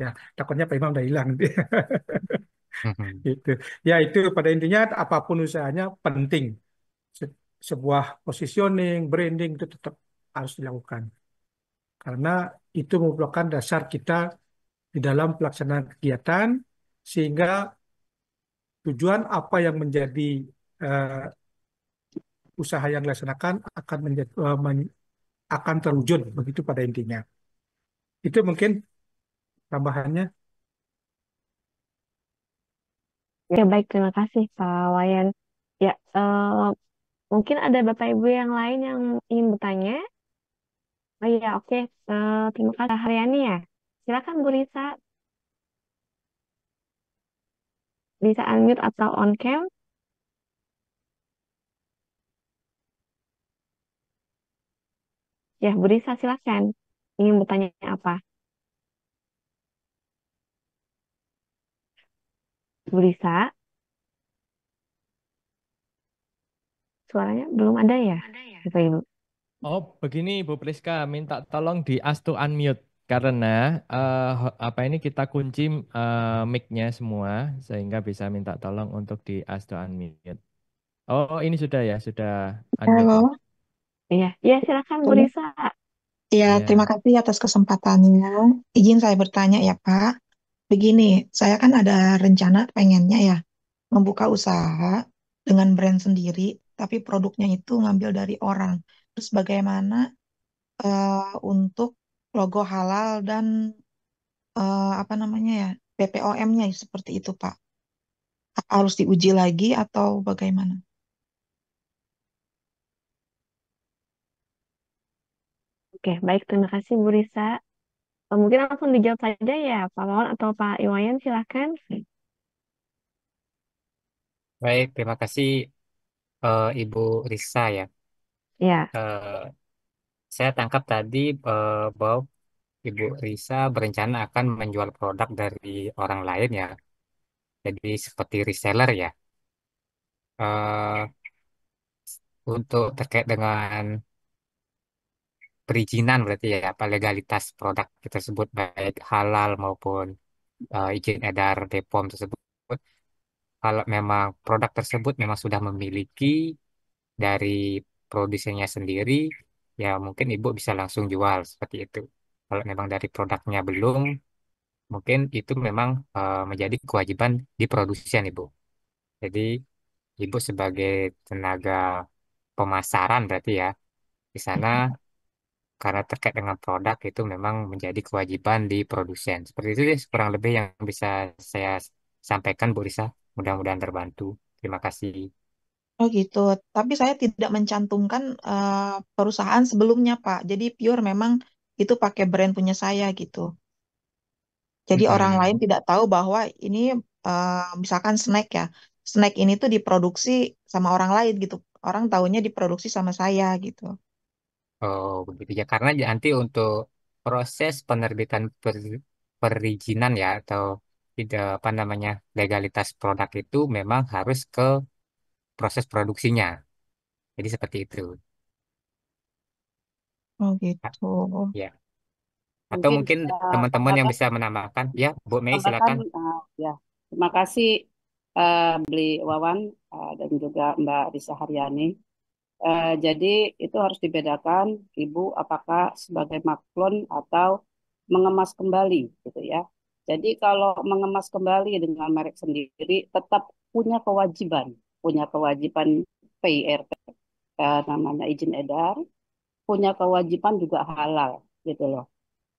ya, takutnya Pak Imam udah hilang. Mhm. Gitu. Ya itu pada intinya apapun usahanya penting. Sebuah positioning, branding itu tetap harus dilakukan. Karena itu merupakan dasar kita di dalam pelaksanaan kegiatan sehingga tujuan apa yang menjadi eh, usaha yang dilaksanakan akan menjadi, akan terwujud begitu pada intinya. Itu mungkin tambahannya. Ya, baik, terima kasih Pak Wayan. Ya, mungkin ada Bapak Ibu yang lain yang ingin bertanya. Oh iya, oke. Terima kasih Haryani ya. Silakan Bu Risa, bisa unmute atau on cam. Ya, Bu Risa silakan. Ingin bertanya apa? Bu Risa, suaranya belum ada ya, Bapak Ibu. Oh, begini Bu Priska, minta tolong di ask to unmute karena apa ini kita kunci mic-nya semua sehingga bisa minta tolong untuk di ask to unmute. Oh, ini sudah ya, sudah unmute ya. Halo, Iya, iya silakan Bu Risa. ya terima Ya. kasih atas kesempatannya. Izin saya bertanya ya Pak. Begini, saya kan ada rencana pengennya ya membuka usaha dengan brand sendiri, tapi produknya itu ngambil dari orang. Terus bagaimana untuk logo halal dan apa namanya ya BPOM-nya seperti itu Pak? Apa harus diuji lagi atau bagaimana? Oke, baik, terima kasih Bu Risa. Mungkin langsung dijawab saja ya, Pak Wawan atau Pak Iwayan, silakan. Baik, terima kasih Ibu Risa ya. Ya, Eh, saya tangkap tadi bahwa Ibu Risa berencana akan menjual produk dari orang lain ya. Jadi seperti reseller ya. Eh, untuk terkait dengan perizinan berarti ya, apa legalitas produk tersebut baik halal maupun izin edar BPOM tersebut. Kalau memang produk tersebut memang sudah memiliki dari produsennya sendiri, ya mungkin ibu bisa langsung jual seperti itu. Kalau memang dari produknya belum, mungkin itu memang menjadi kewajiban di produsen ibu. Jadi ibu sebagai tenaga pemasaran berarti ya di sana karena terkait dengan produk itu memang menjadi kewajiban di produsen. Seperti itu sih kurang lebih yang bisa saya sampaikan Bu Risa. Mudah-mudahan terbantu. Terima kasih. Oh gitu, tapi saya tidak mencantumkan perusahaan sebelumnya Pak. Jadi pure memang itu pakai brand punya saya gitu. Jadi orang lain Mm-mm. tidak tahu bahwa ini misalkan snack ya. Snack ini tuh diproduksi sama orang lain gitu. Orang taunya diproduksi sama saya gitu. Oh, begitu ya. Karena nanti untuk proses penerbitan perizinan ya atau tidak apa namanya legalitas produk itu memang harus ke proses produksinya. Jadi seperti itu. Oh Ah, gitu. ya. Atau Mungkin mungkin saya teman-teman yang tambahkan, bisa menambahkan. Ya, Bu Mei tambahkan silakan. ya. Terima kasih Beli Wawan dan juga Mbak Risa Haryani. Jadi itu harus dibedakan Ibu apakah sebagai maklun atau mengemas kembali gitu ya. Jadi kalau mengemas kembali dengan merek sendiri tetap punya kewajiban PIRT namanya izin edar, punya kewajiban juga halal gitu loh.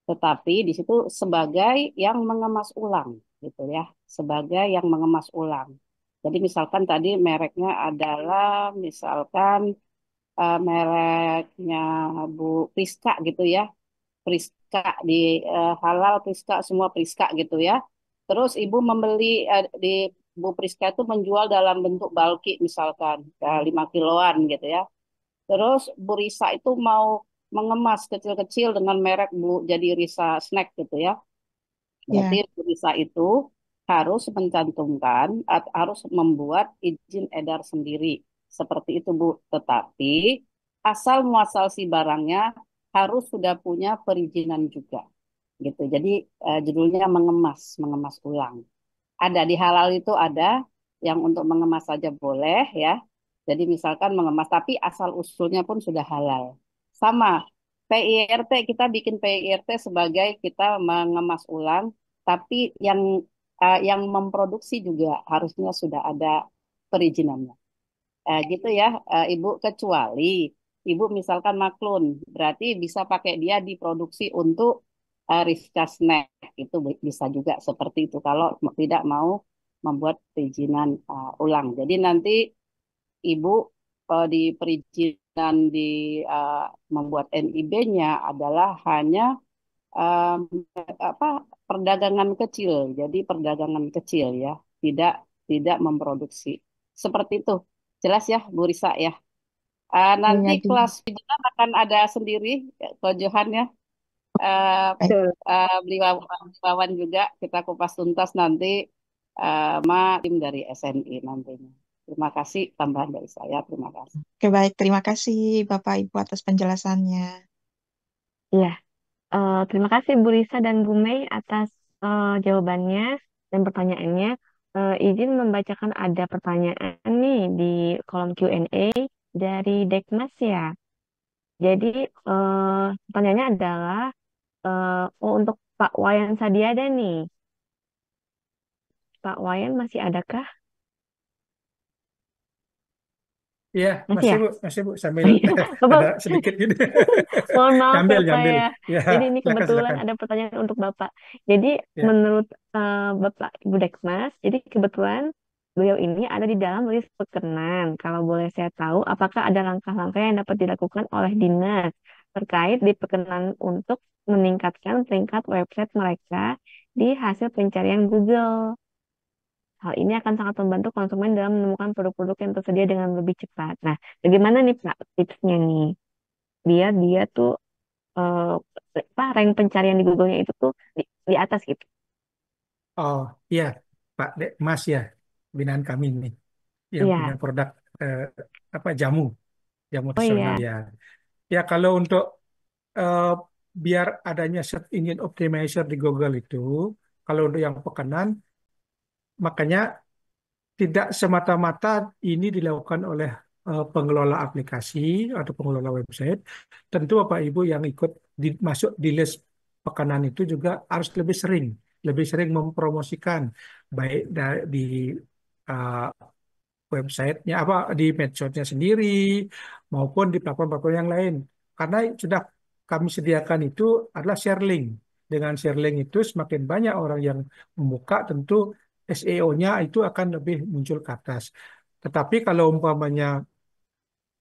Tetapi di situ sebagai yang mengemas ulang gitu ya, sebagai yang mengemas ulang. Jadi misalkan tadi mereknya adalah misalkan mereknya Bu Priska gitu ya, Priska di halal Priska semua Priska gitu ya. Terus ibu membeli di Bu Priska itu menjual dalam bentuk bulky misalkan 5 kiloan gitu ya. Terus Bu Risa itu mau mengemas kecil-kecil dengan merek Bu jadi Risa Snack gitu ya. Berarti Ya, Bu Risa itu harus mencantumkan, harus membuat izin edar sendiri. Seperti itu Bu. Tetapi asal muasal si barangnya harus sudah punya perizinan juga. Gitu. Jadi judulnya mengemas ulang. Ada di halal itu ada yang untuk mengemas saja boleh ya. Jadi misalkan mengemas tapi asal usulnya pun sudah halal. Sama PIRT kita bikin PIRT sebagai kita mengemas ulang tapi yang memproduksi juga harusnya sudah ada perizinannya. Gitu ya, Ibu kecuali Ibu misalkan maklun, berarti bisa pakai dia diproduksi untuk Rizka Snack itu bisa juga seperti itu kalau tidak mau membuat perizinan ulang. Jadi nanti Ibu di perizinan di uh, membuat NIB-nya adalah hanya um, apa perdagangan kecil. Jadi perdagangan kecil ya, tidak tidak memproduksi. Seperti itu. Jelas ya, Bu Risa ya. Nanti Iya, kelas perizinan akan ada sendiri Ko Johan ya. Eh, baik. Betul. beliau Wawan juga kita kupas tuntas nanti sama tim dari SNI nantinya. Terima kasih tambahan dari saya. Terima kasih. Oke, baik. Terima kasih Bapak Ibu atas penjelasannya. Iya. Terima kasih Bu Risa dan Bu Mei atas jawabannya dan pertanyaannya. Izin membacakan ada pertanyaan nih di kolom Q&A dari Dekmas ya. Jadi pertanyaannya adalah untuk Pak Wayan Sadiada nih. Pak Wayan masih adakah? Iya, Masih ya? masih Bu, sambil Bapak, ada sedikit gitu. mohon maaf ya Nyambil, Pak nyambil. ya. Ya, Jadi ini silakan, kebetulan silakan. ada pertanyaan untuk Bapak. Jadi Ya. menurut Bapak Ibu Dekmas, jadi kebetulan beliau ini ada di dalam list pekenan. Kalau boleh saya tahu, apakah ada langkah-langkah yang dapat dilakukan oleh dinas terkait di pekenan untuk meningkatkan peringkat website mereka di hasil pencarian Google? Hal ini akan sangat membantu konsumen dalam menemukan produk-produk yang tersedia dengan lebih cepat. Nah, bagaimana nih Pak tipsnya nih? Biar dia tuh eh, apa rank pencarian di Google-nya itu tuh di atas gitu. Oh, iya, Pak Mas ya, binaan kami nih, yang punya Iya. produk eh, apa jamu Oh tradisional iya. ya. Ya, kalau untuk eh, biar adanya search engine optimizer di Google itu, kalau untuk yang pekenan, makanya tidak semata-mata ini dilakukan oleh pengelola aplikasi atau pengelola website. Tentu Bapak Ibu yang ikut masuk di list pekenan itu juga harus lebih sering mempromosikan baik di uh, websitenya apa di medsosnya sendiri maupun di platform-platform yang lain. Karena sudah kami sediakan itu adalah share link. Dengan share link itu semakin banyak orang yang membuka, tentu SEO-nya itu akan lebih muncul ke atas. Tetapi kalau umpamanya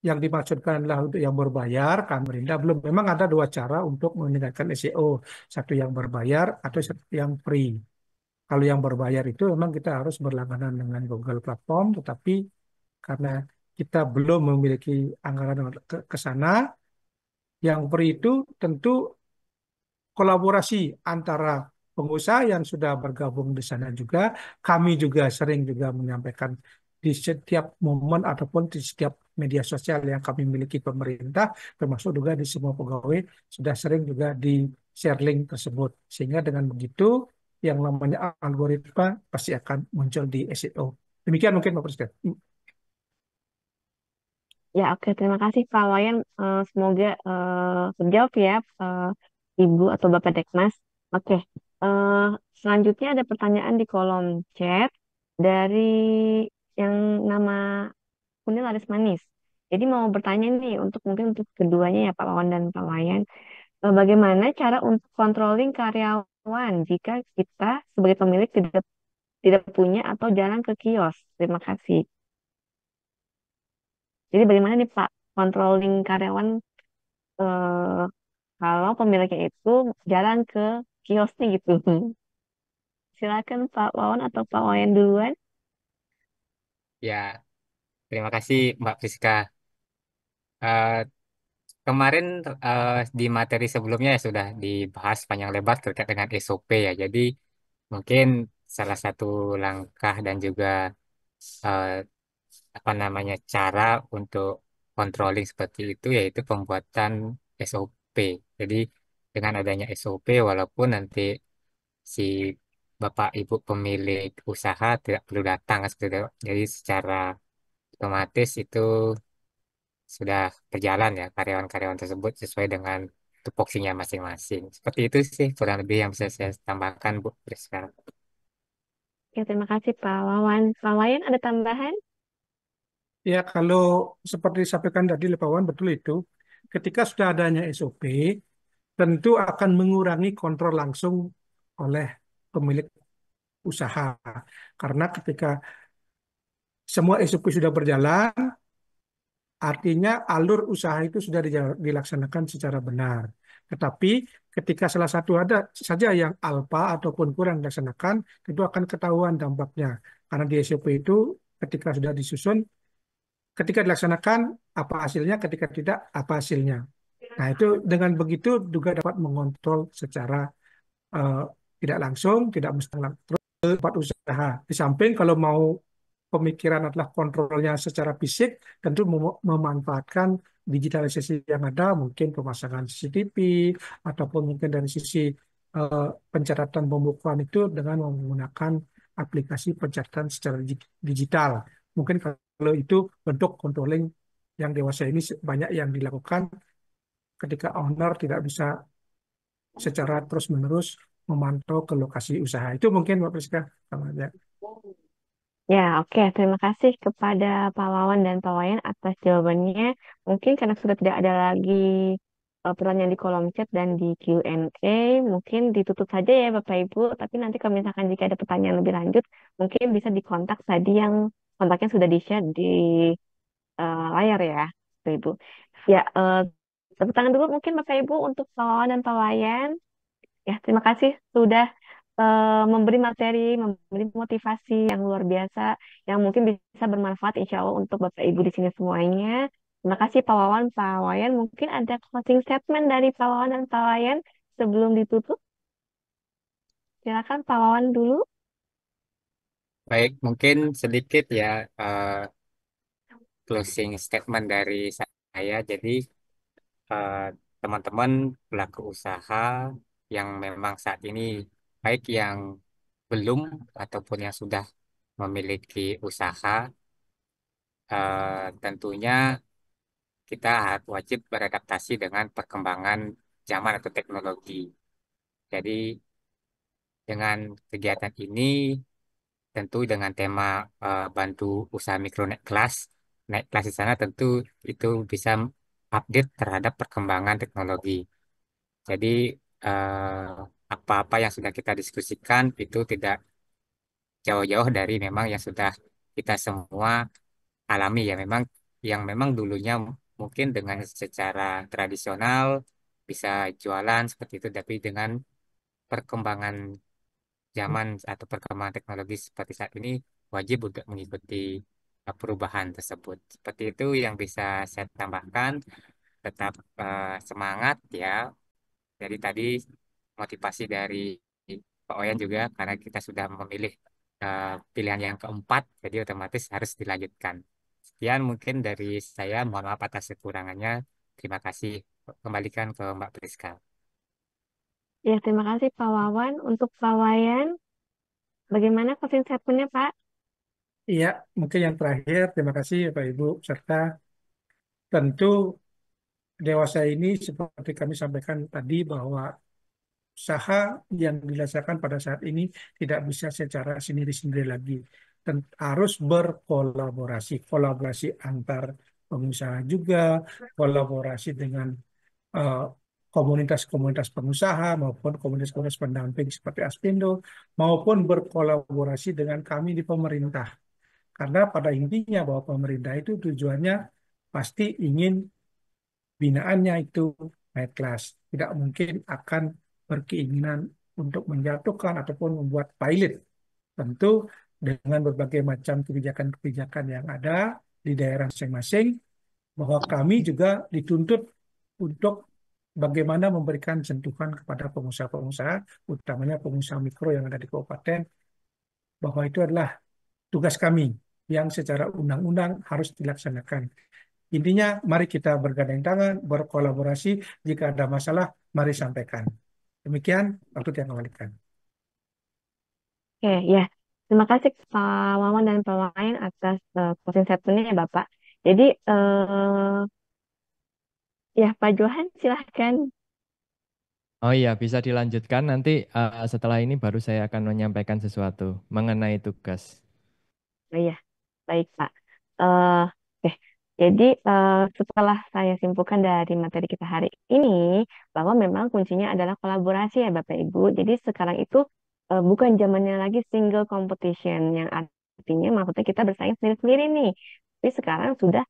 yang dimaksudkan adalah untuk yang berbayar, Kamarinda belum. Memang ada dua cara untuk meningkatkan SEO. Satu yang berbayar atau satu yang free. Kalau yang berbayar itu memang kita harus berlangganan dengan Google Platform, tetapi karena kita belum memiliki anggaran ke sana, yang free itu tentu kolaborasi antara pengusaha yang sudah bergabung di sana juga, kami juga sering juga menyampaikan di setiap momen ataupun di setiap media sosial yang kami miliki pemerintah, termasuk juga di semua pegawai, sudah sering juga di share link tersebut. Sehingga dengan begitu, yang namanya algoritma pasti akan muncul di SEO. Demikian mungkin Pak Presiden. Ya, oke. Terima kasih Pak Wayan. Semoga terjawab ya Ibu atau Bapak Dekmas. Oke. eh, Selanjutnya ada pertanyaan di kolom chat dari yang nama Kunil Laris Manis. Jadi mau bertanya nih untuk mungkin untuk keduanya ya Pak Wawan dan Pak Wayan. Bagaimana cara untuk controlling karyawan jika kita sebagai pemilik tidak tidak punya atau jarang ke kios? Terima kasih. Jadi bagaimana nih Pak controlling karyawan eh, kalau pemiliknya itu jarang ke kios nih gitu. Silakan Pak Wawan atau Pak Wayan duluan. Ya, terima kasih Mbak Priska. Eh, Kemarin di materi sebelumnya ya sudah dibahas panjang lebar terkait dengan SOP ya. Jadi mungkin salah satu langkah dan juga eh, apa namanya cara untuk controlling seperti itu yaitu pembuatan SOP. Jadi dengan adanya SOP walaupun nanti si Bapak Ibu pemilik usaha tidak perlu datang seperti itu. Jadi secara otomatis itu sudah berjalan ya karyawan-karyawan tersebut sesuai dengan tupoksinya masing-masing. Seperti itu sih kurang lebih yang bisa saya tambahkan Bu Priska. Oke, terima kasih Pak Wawan. Pak Wayan ada tambahan? Ya, kalau seperti disampaikan tadi oleh Pak Wan, betul itu. Ketika sudah adanya SOP, tentu akan mengurangi kontrol langsung oleh pemilik usaha. Karena ketika semua SOP sudah berjalan, artinya alur usaha itu sudah dilaksanakan secara benar. Tetapi ketika salah satu ada saja yang alpa ataupun kurang dilaksanakan, itu akan ketahuan dampaknya. Karena di SOP itu ketika sudah disusun, ketika dilaksanakan apa hasilnya, ketika tidak apa hasilnya. Nah, itu dengan begitu juga dapat mengontrol secara eh, tidak langsung, tidak mesti langsung tempat usaha. Di samping kalau mau pemikiran adalah kontrolnya secara fisik, tentu memanfaatkan digitalisasi yang ada, mungkin pemasangan CCTV, ataupun mungkin dari sisi eh, pencatatan pembukuan itu dengan menggunakan aplikasi pencatatan secara digital. Mungkin kalau itu bentuk controlling yang dewasa ini banyak yang dilakukan ketika owner tidak bisa secara terus-menerus memantau ke lokasi usaha. Itu mungkin Mbak Priska. Sama aja. Ya, oke. Terima kasih kepada Pak Wawan dan Pak Wayan atas jawabannya. Mungkin karena sudah tidak ada lagi pertanyaan di kolom chat dan di Q&A, mungkin ditutup saja ya Bapak Ibu. Tapi nanti kalau misalkan jika ada pertanyaan lebih lanjut, mungkin bisa dikontak tadi yang kontaknya sudah di-share di layar ya, Bapak Ibu. Ya, tepuk tangan dulu mungkin Bapak Ibu untuk Pak Wawan dan Pak Wayan. Ya, terima kasih sudah memberi materi, memberi motivasi yang luar biasa, yang mungkin bisa bermanfaat insya Allah untuk Bapak Ibu di sini semuanya. Terima kasih Pak Wawan, Pak Wayan. Mungkin ada closing statement dari Pak Wawan dan Pak Wayan sebelum ditutup. Silakan Pak Wawan dulu. Baik, mungkin sedikit ya closing statement dari saya. Jadi eh, teman-teman pelaku usaha yang memang saat ini baik yang belum ataupun yang sudah memiliki usaha, tentunya kita wajib beradaptasi dengan perkembangan zaman atau teknologi. Jadi dengan kegiatan ini tentu dengan tema bantu usaha mikro naik kelas di sana tentu itu bisa update terhadap perkembangan teknologi. Jadi apa-apa yang sudah kita diskusikan itu tidak jauh-jauh dari memang yang sudah kita semua alami ya. Memang yang memang dulunya mungkin dengan secara tradisional bisa jualan seperti itu, tapi dengan perkembangan zaman atau perkembangan teknologi seperti saat ini wajib untuk mengikuti perubahan tersebut. Seperti itu yang bisa saya tambahkan. Tetap semangat ya. Jadi tadi motivasi dari Pak Oyan juga karena kita sudah memilih pilihan yang keempat, jadi otomatis harus dilanjutkan. Sekian mungkin dari saya. Mohon maaf atas kekurangannya. Terima kasih. Kembalikan ke Mbak Priska. Ya, terima kasih Pak Wawan. Untuk Pak Wayan, bagaimana closing statement-nya Pak? Iya, mungkin yang terakhir, terima kasih Bapak Ibu, serta tentu dewasa ini seperti kami sampaikan tadi bahwa usaha yang dilaksanakan pada saat ini tidak bisa secara sendiri-sendiri lagi. Dan harus berkolaborasi, kolaborasi antar pengusaha juga, kolaborasi dengan eh, komunitas-komunitas pengusaha maupun komunitas-komunitas pendamping seperti Aspindo, maupun berkolaborasi dengan kami di pemerintah. Karena pada intinya bahwa pemerintah itu tujuannya pasti ingin binaannya itu naik kelas. Tidak mungkin akan berkeinginan untuk menjatuhkan ataupun membuat pilot. Tentu dengan berbagai macam kebijakan-kebijakan yang ada di daerah masing-masing, bahwa kami juga dituntut untuk bagaimana memberikan sentuhan kepada pengusaha-pengusaha, utamanya pengusaha mikro yang ada di kabupaten, bahwa itu adalah tugas kami yang secara undang-undang harus dilaksanakan. Intinya, mari kita bergandeng tangan, berkolaborasi. Jika ada masalah, mari sampaikan. Demikian, waktu yang kembalikan. Oke, ya. Terima kasih Pak Wawan dan Pak Wayan atas closing statement-nya ya Bapak. Jadi, ya Pak Johan silahkan. Oh iya, bisa dilanjutkan nanti setelah ini baru saya akan menyampaikan sesuatu mengenai tugas. Oh iya, baik Pak. Eh, oke, jadi setelah saya simpulkan dari materi kita hari ini, bahwa memang kuncinya adalah kolaborasi ya Bapak Ibu. Jadi sekarang itu bukan zamannya lagi single competition, yang artinya maksudnya kita bersaing sendiri-sendiri nih. Tapi sekarang sudah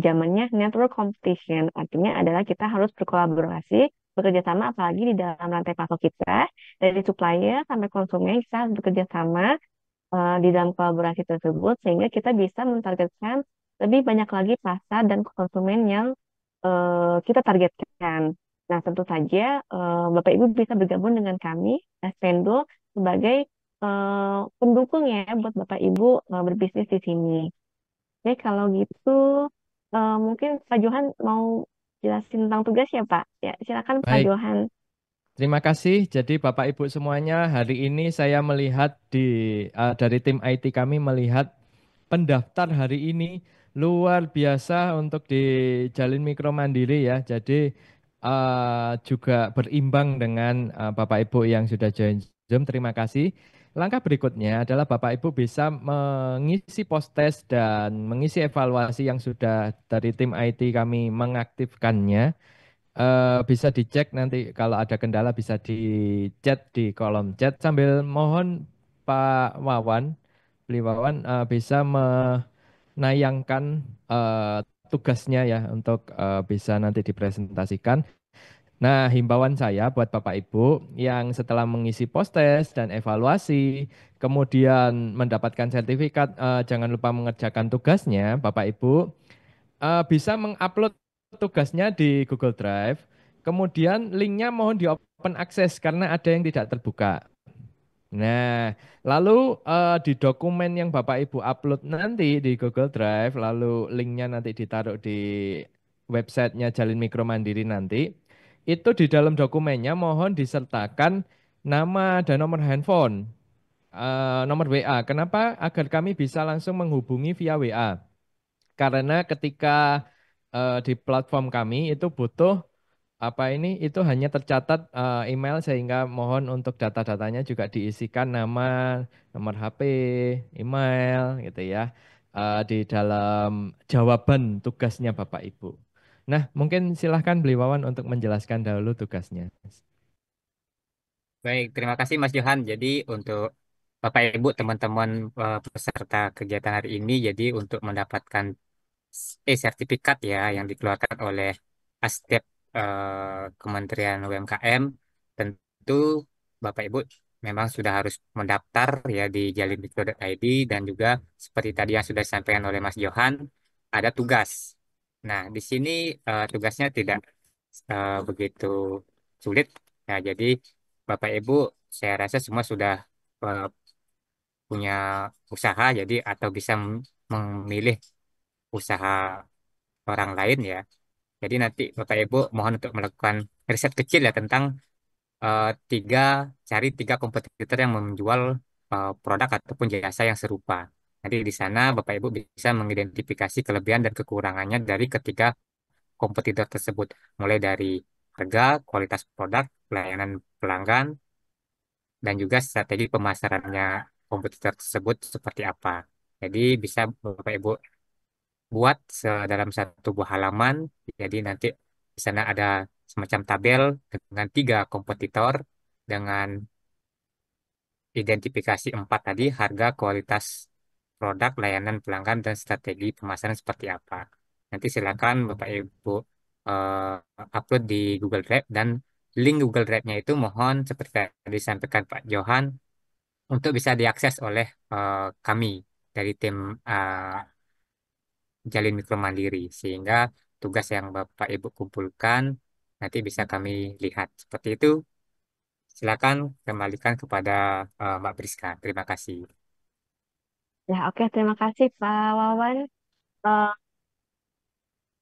zamannya network competition, artinya adalah kita harus berkolaborasi, bekerja sama, apalagi di dalam rantai pasok kita, dari supplier sampai konsumen kita harus bekerja sama di dalam kolaborasi tersebut, sehingga kita bisa mentargetkan lebih banyak lagi pasar dan konsumen yang kita targetkan. Nah, tentu saja Bapak Ibu bisa bergabung dengan kami, Aspendo, sebagai pendukung ya buat Bapak Ibu berbisnis di sini. Oke, kalau gitu mungkin Pak Johan mau jelasin tentang tugas ya, Pak? Ya, silakan Pak Baik, Johan. terima kasih. Jadi Bapak Ibu semuanya, hari ini saya melihat dari tim IT kami melihat pendaftar hari ini luar biasa untuk di Jalin Mikro Mandiri ya. Jadi juga berimbang dengan Bapak Ibu yang sudah join Zoom. Terima kasih. Langkah berikutnya adalah Bapak Ibu bisa mengisi post-test dan mengisi evaluasi yang sudah dari tim IT kami mengaktifkannya. Bisa dicek nanti kalau ada kendala bisa di chat di kolom chat, sambil mohon Pak Wawan, Beli Wawan bisa menayangkan eh, tugasnya ya untuk bisa nanti dipresentasikan. Nah, himbauan saya buat Bapak Ibu yang setelah mengisi post-test dan evaluasi, kemudian mendapatkan sertifikat, jangan lupa mengerjakan tugasnya, Bapak Ibu bisa mengupload tugasnya di Google Drive. Kemudian linknya mohon di open access karena ada yang tidak terbuka. Nah, lalu di dokumen yang Bapak Ibu upload nanti di Google Drive, lalu linknya nanti ditaruh di websitenya Jalin Mikro Mandiri nanti, itu di dalam dokumennya mohon disertakan nama dan nomor handphone, nomor WA. Kenapa? Agar kami bisa langsung menghubungi via WA. Karena ketika di platform kami itu butuh itu hanya tercatat email, sehingga mohon untuk data-datanya juga diisikan nama, nomor HP, email gitu ya, di dalam jawaban tugasnya Bapak Ibu. Nah, mungkin silahkan Beli Wawan untuk menjelaskan dahulu tugasnya. Baik, terima kasih Mas Johan. Jadi untuk Bapak Ibu teman-teman peserta kegiatan hari ini, jadi untuk mendapatkan sertifikat ya yang dikeluarkan oleh Astep Kementerian UMKM, tentu Bapak Ibu memang sudah harus mendaftar ya di jalinmikro.id, dan juga seperti tadi yang sudah disampaikan oleh Mas Johan, ada tugas. Nah, di sini tugasnya tidak begitu sulit. Nah, jadi Bapak Ibu saya rasa semua sudah eh, punya usaha, jadi atau bisa memilih usaha orang lain ya. Jadi nanti Bapak Ibu mohon untuk melakukan riset kecil ya tentang eh, tiga cari tiga kompetitor yang menjual produk ataupun jasa yang serupa. Nanti di sana Bapak Ibu bisa mengidentifikasi kelebihan dan kekurangannya dari ketiga kompetitor tersebut, mulai dari harga, kualitas produk, pelayanan pelanggan, dan juga strategi pemasarannya kompetitor tersebut seperti apa. Jadi bisa Bapak Ibu buat dalam satu buah halaman. Jadi nanti di sana ada semacam tabel dengan tiga kompetitor, dengan identifikasi empat tadi: harga, kualitas produk, layanan pelanggan, dan strategi pemasaran seperti apa. Nanti silakan Bapak Ibu upload di Google Drive, dan link Google Drive-nya itu mohon seperti tadi disampaikan Pak Johan untuk bisa diakses oleh kami dari tim Jalin Mikro Mandiri, sehingga tugas yang Bapak Ibu kumpulkan nanti bisa kami lihat. Seperti itu. Silakan kembalikan kepada Mbak Priska. Terima kasih. Ya, oke, terima kasih Pak Wawan. Eh,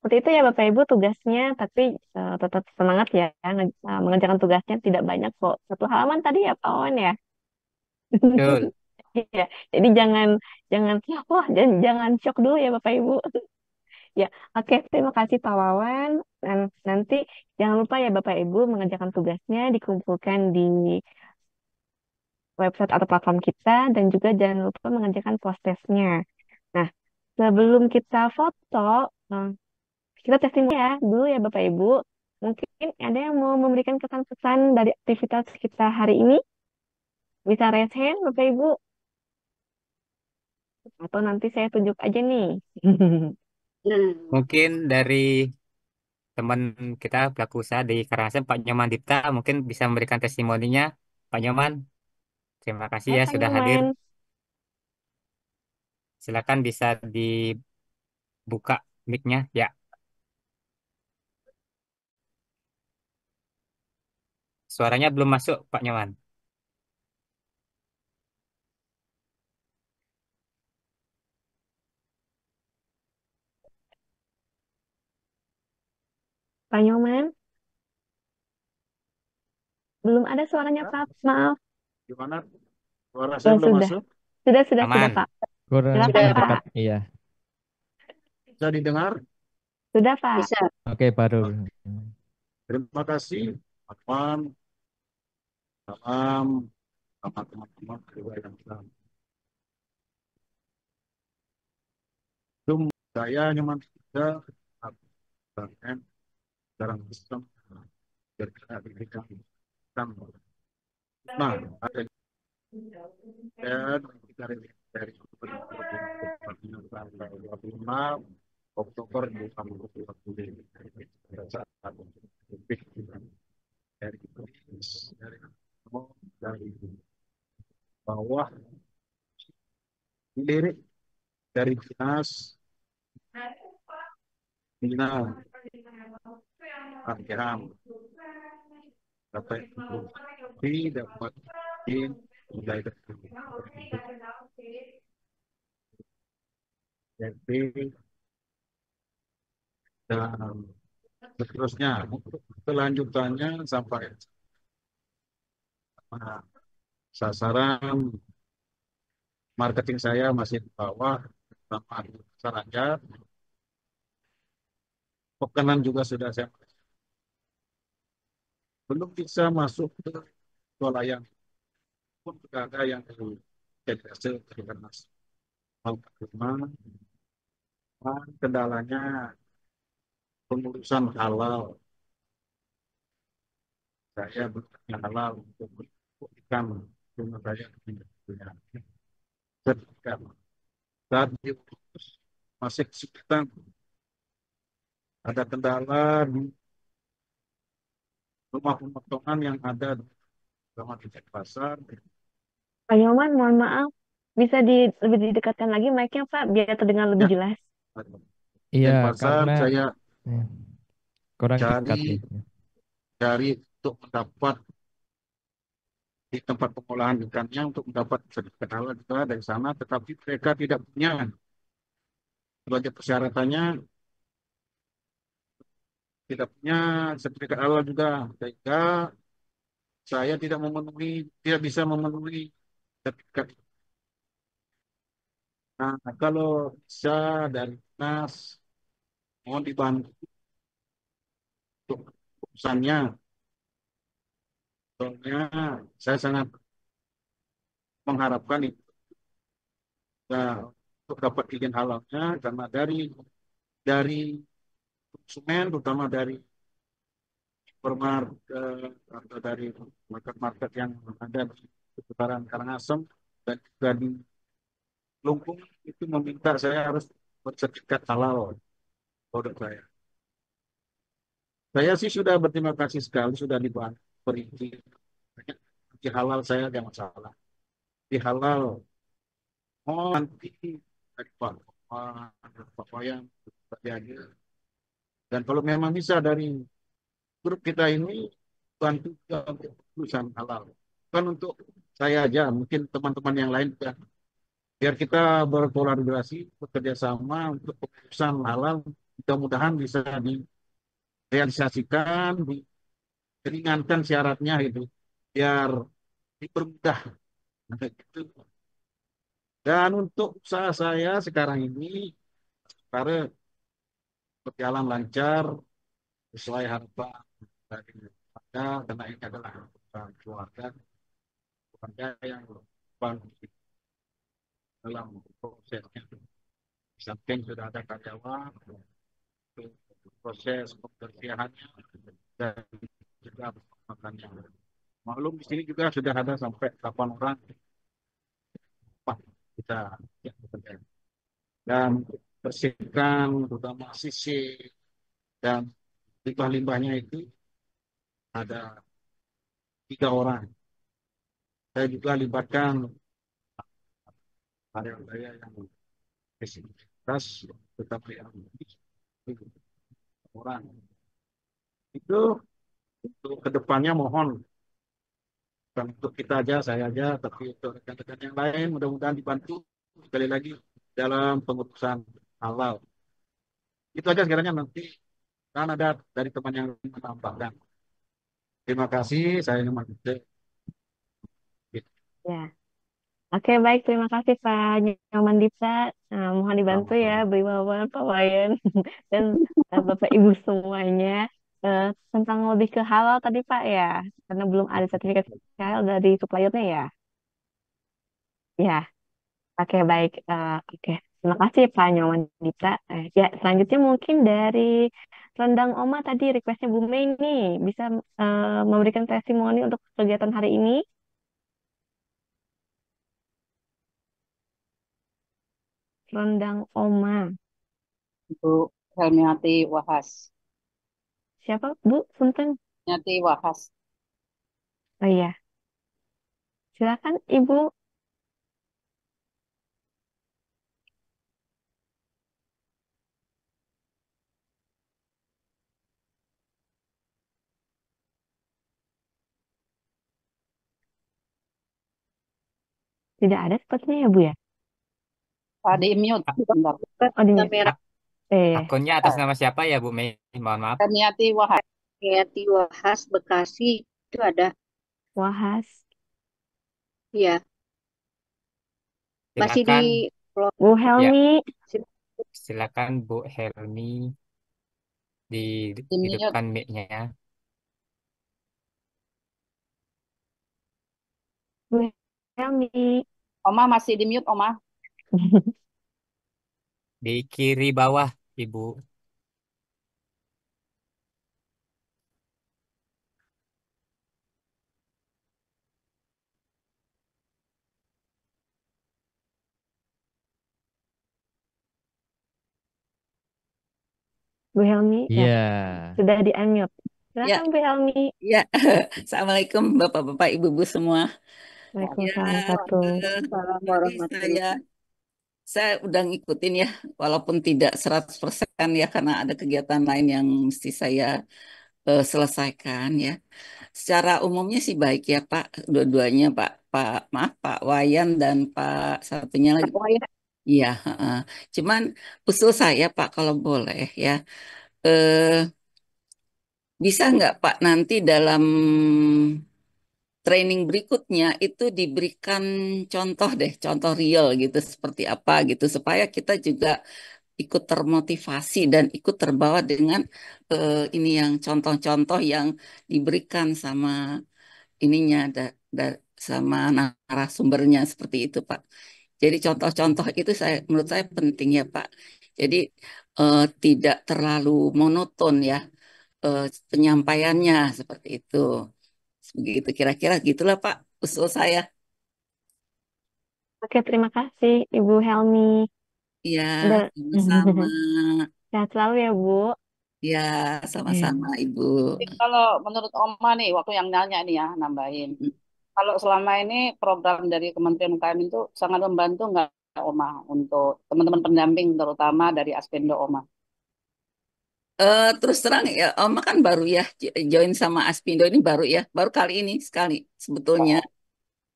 Seperti itu ya Bapak Ibu tugasnya, tapi tetap semangat ya, mengerjakan tugasnya tidak banyak kok. Satu halaman tadi ya Pak Wawan ya. Betul. Iya, jadi jangan jangan wah jangan shock dulu ya Bapak Ibu. Ya, oke, terima kasih Pak Wawan. Dan nanti jangan lupa ya Bapak Ibu mengerjakan tugasnya dikumpulkan di website atau platform kita, dan juga jangan lupa mengerjakan post-testnya. Nah, sebelum kita foto, eh, kita testimoni ya dulu ya Bapak Ibu. Mungkin ada yang mau memberikan kesan-kesan dari aktivitas kita hari ini? Bisa raise hand, Bapak Ibu? Atau nanti saya tunjuk aja nih. Mungkin dari teman kita pelaku usaha di Karangasem, Pak Nyoman Dipta, mungkin bisa memberikan testimoninya. Pak Nyoman, terima kasih Hai ya Pak sudah hadir. Nyoman. Silakan bisa dibuka mic-nya. Ya, suaranya belum masuk, Pak Nyoman. Pak Nyoman, belum ada suaranya Ya, Pak. Maaf. gimana? Suara saya Oh, belum sudah. masuk? Sudah Aman. Pak. Kurang Silakan Pak. mendekat, iya. Bisa didengar? Sudah Pak. Bisa. Oke, baru. Terima kasih, teman, salam, sama teman-teman juga yang sedang. Zoom saya nyaman juga, dan dalam sistem bergerak di bidang sistem. Nah, ada dan dari Oktober 2020 dari dari bawah dilirik dari dinas bina Akham dapat dapat mulai jadi dan seterusnya untuk kelanjutannya sampai sasaran marketing saya masih di bawah sama masyarakat. Pekenan juga sudah saya belum bisa masuk ke wilayah pun sudah ada yang jadi hasil dari Kernas rumah. Kendalanya pengurusan halal. Saya bertanya halal untuk ikan rumah saya punya sertifikat. Saat diurus masih kesulitan. Ada kendala di rumah pemotongan yang ada sama di pasar. Pak Nyoman, mohon maaf. Bisa lebih didekatkan lagi mic-nya Pak, biar terdengar lebih Ya, jelas. Iya, pasar karena saya ya, kurang dekat cari nih. cari untuk mendapat di tempat pengolahan ikannya untuk mendapat sertifikat halal juga dari sana, tetapi mereka tidak punya sebagai persyaratannya tidak punya sertifikat halal juga, sehingga saya tidak bisa memenuhi sertifikat. Nah, kalau bisa dari dinas mohon dibantu untuk urusannya, soalnya saya sangat mengharapkan itu untuk dapat izin halalnya karena dari konsumen, terutama dari supermarket atau dari market-market yang ada di seputaran Karangasem dan juga di Lumpung itu meminta saya harus bersertifikat halal produk saya. Saya sih sudah berterima kasih sekali sudah dibantu perizinan. Di halal saya ada masalah. Di halal nanti dari Pak Wayan terjadi. Dan kalau memang bisa dari grup kita ini bantu juga untuk urusan halal. Bukan untuk saya aja, mungkin teman-teman yang lain juga. Biar kita berkolaborasi, bekerja sama untuk urusan halal. Mudah-mudahan bisa direalisasikan, diringankan syaratnya itu, biar dipermudah. Nah, gitu. Dan untuk usaha saya sekarang ini, karena berjalan lancar, sesuai harapan dari keluarga, karena ini adalah keluarga yang dalam prosesnya. Di samping sudah ada karyawan, proses pembersihannya dan juga makannya. Maklum di sini juga sudah ada sampai 8 orang Pak, kita ya, bekerja. Dan bersihkan terutama sisi dan limbah-limbahnya itu ada 3 orang. Saya juga libatkan area-area yang berisikotas, terutama yang orang. Itu untuk kedepannya mohon, bukan untuk kita aja, saya aja, tapi untuk rekan-rekan yang lain, mudah-mudahan dibantu sekali lagi dalam pengurusan halal. Itu aja sekiranya nanti kan ada dari teman yang menambahkan. Terima kasih, saya Nyoman. Ya. Oke, baik. Terima kasih Pak Nyoman Dipta. Mohon dibantu ya, Sama-sama. Bu Wawan, Pak Wayan, dan Bapak Ibu semuanya. Tentang lebih ke halal tadi Pak ya, karena belum ada sertifikat halal dari suppliernya ya. Ya, oke baik. Oke, terima kasih Pak Nyoman Dipta. Ya, selanjutnya mungkin dari Rendang Oma tadi requestnya Bu Mei nih, bisa memberikan testimoni untuk kegiatan hari ini. Rendang Oma. Bu Helmiati Wahas. Siapa Bu? Punten. Helmiati Wahas. Oh iya, silakan Ibu. Tidak ada sepertinya ya Bu ya? Di mute. A- Bentar. Oh di mute. Kamera Akunnya atas nama siapa ya Bu Mei? Mohon maaf. Helmiati Wahas. Hayati Wahas Bekasi itu ada. Wahas. Ya, masih di Silakan. Bu Ya, Helmi. silakan Bu Helmi Di mute. hidupkan mic-nya. Bu Helmi. Oma masih di mute, Oma. Di kiri bawah, Ibu. Bu Helmi ya, Iya. sudah di unmute. Ya, Silakan Bu Helmi. ya. Assalamualaikum Bapak-bapak, Ibu-ibu semua. Ya, Waalaikumsalam satu. Waalaikumsalam tadi warahmatullahi. saya udah ngikutin ya, walaupun tidak 100% ya, karena ada kegiatan lain yang mesti saya selesaikan ya. Secara umumnya sih baik ya Pak, dua-duanya maaf Pak Wayan dan Pak satunya lagi. Oh ya, Iya, heeh. Cuman usul saya Pak kalau boleh ya, eh, bisa nggak Pak nanti dalam training berikutnya itu diberikan contoh deh, contoh real gitu seperti apa gitu supaya kita juga ikut termotivasi dan ikut terbawa dengan ini yang contoh-contoh yang diberikan sama ininya sama narasumbernya seperti itu Pak. Jadi contoh-contoh itu menurut saya penting ya Pak. Jadi tidak terlalu monoton ya eh, penyampaiannya seperti itu. Begitu kira-kira gitulah Pak usul saya. Oke, terima kasih Ibu Helmi. Ya, Dan sama-sama. sehat selalu ya Bu. Ya, Ya. sama-sama Ibu. Kalau menurut Oma nih, waktu yang nanya nih ya, nambahin. Kalau selama ini program dari Kementerian UKM itu sangat membantu nggak Oma untuk teman-teman pendamping terutama dari Aspendo Oma? Terus terang ya, Oma kan baru ya join sama Aspindo ini baru ya, baru kali ini sekali sebetulnya.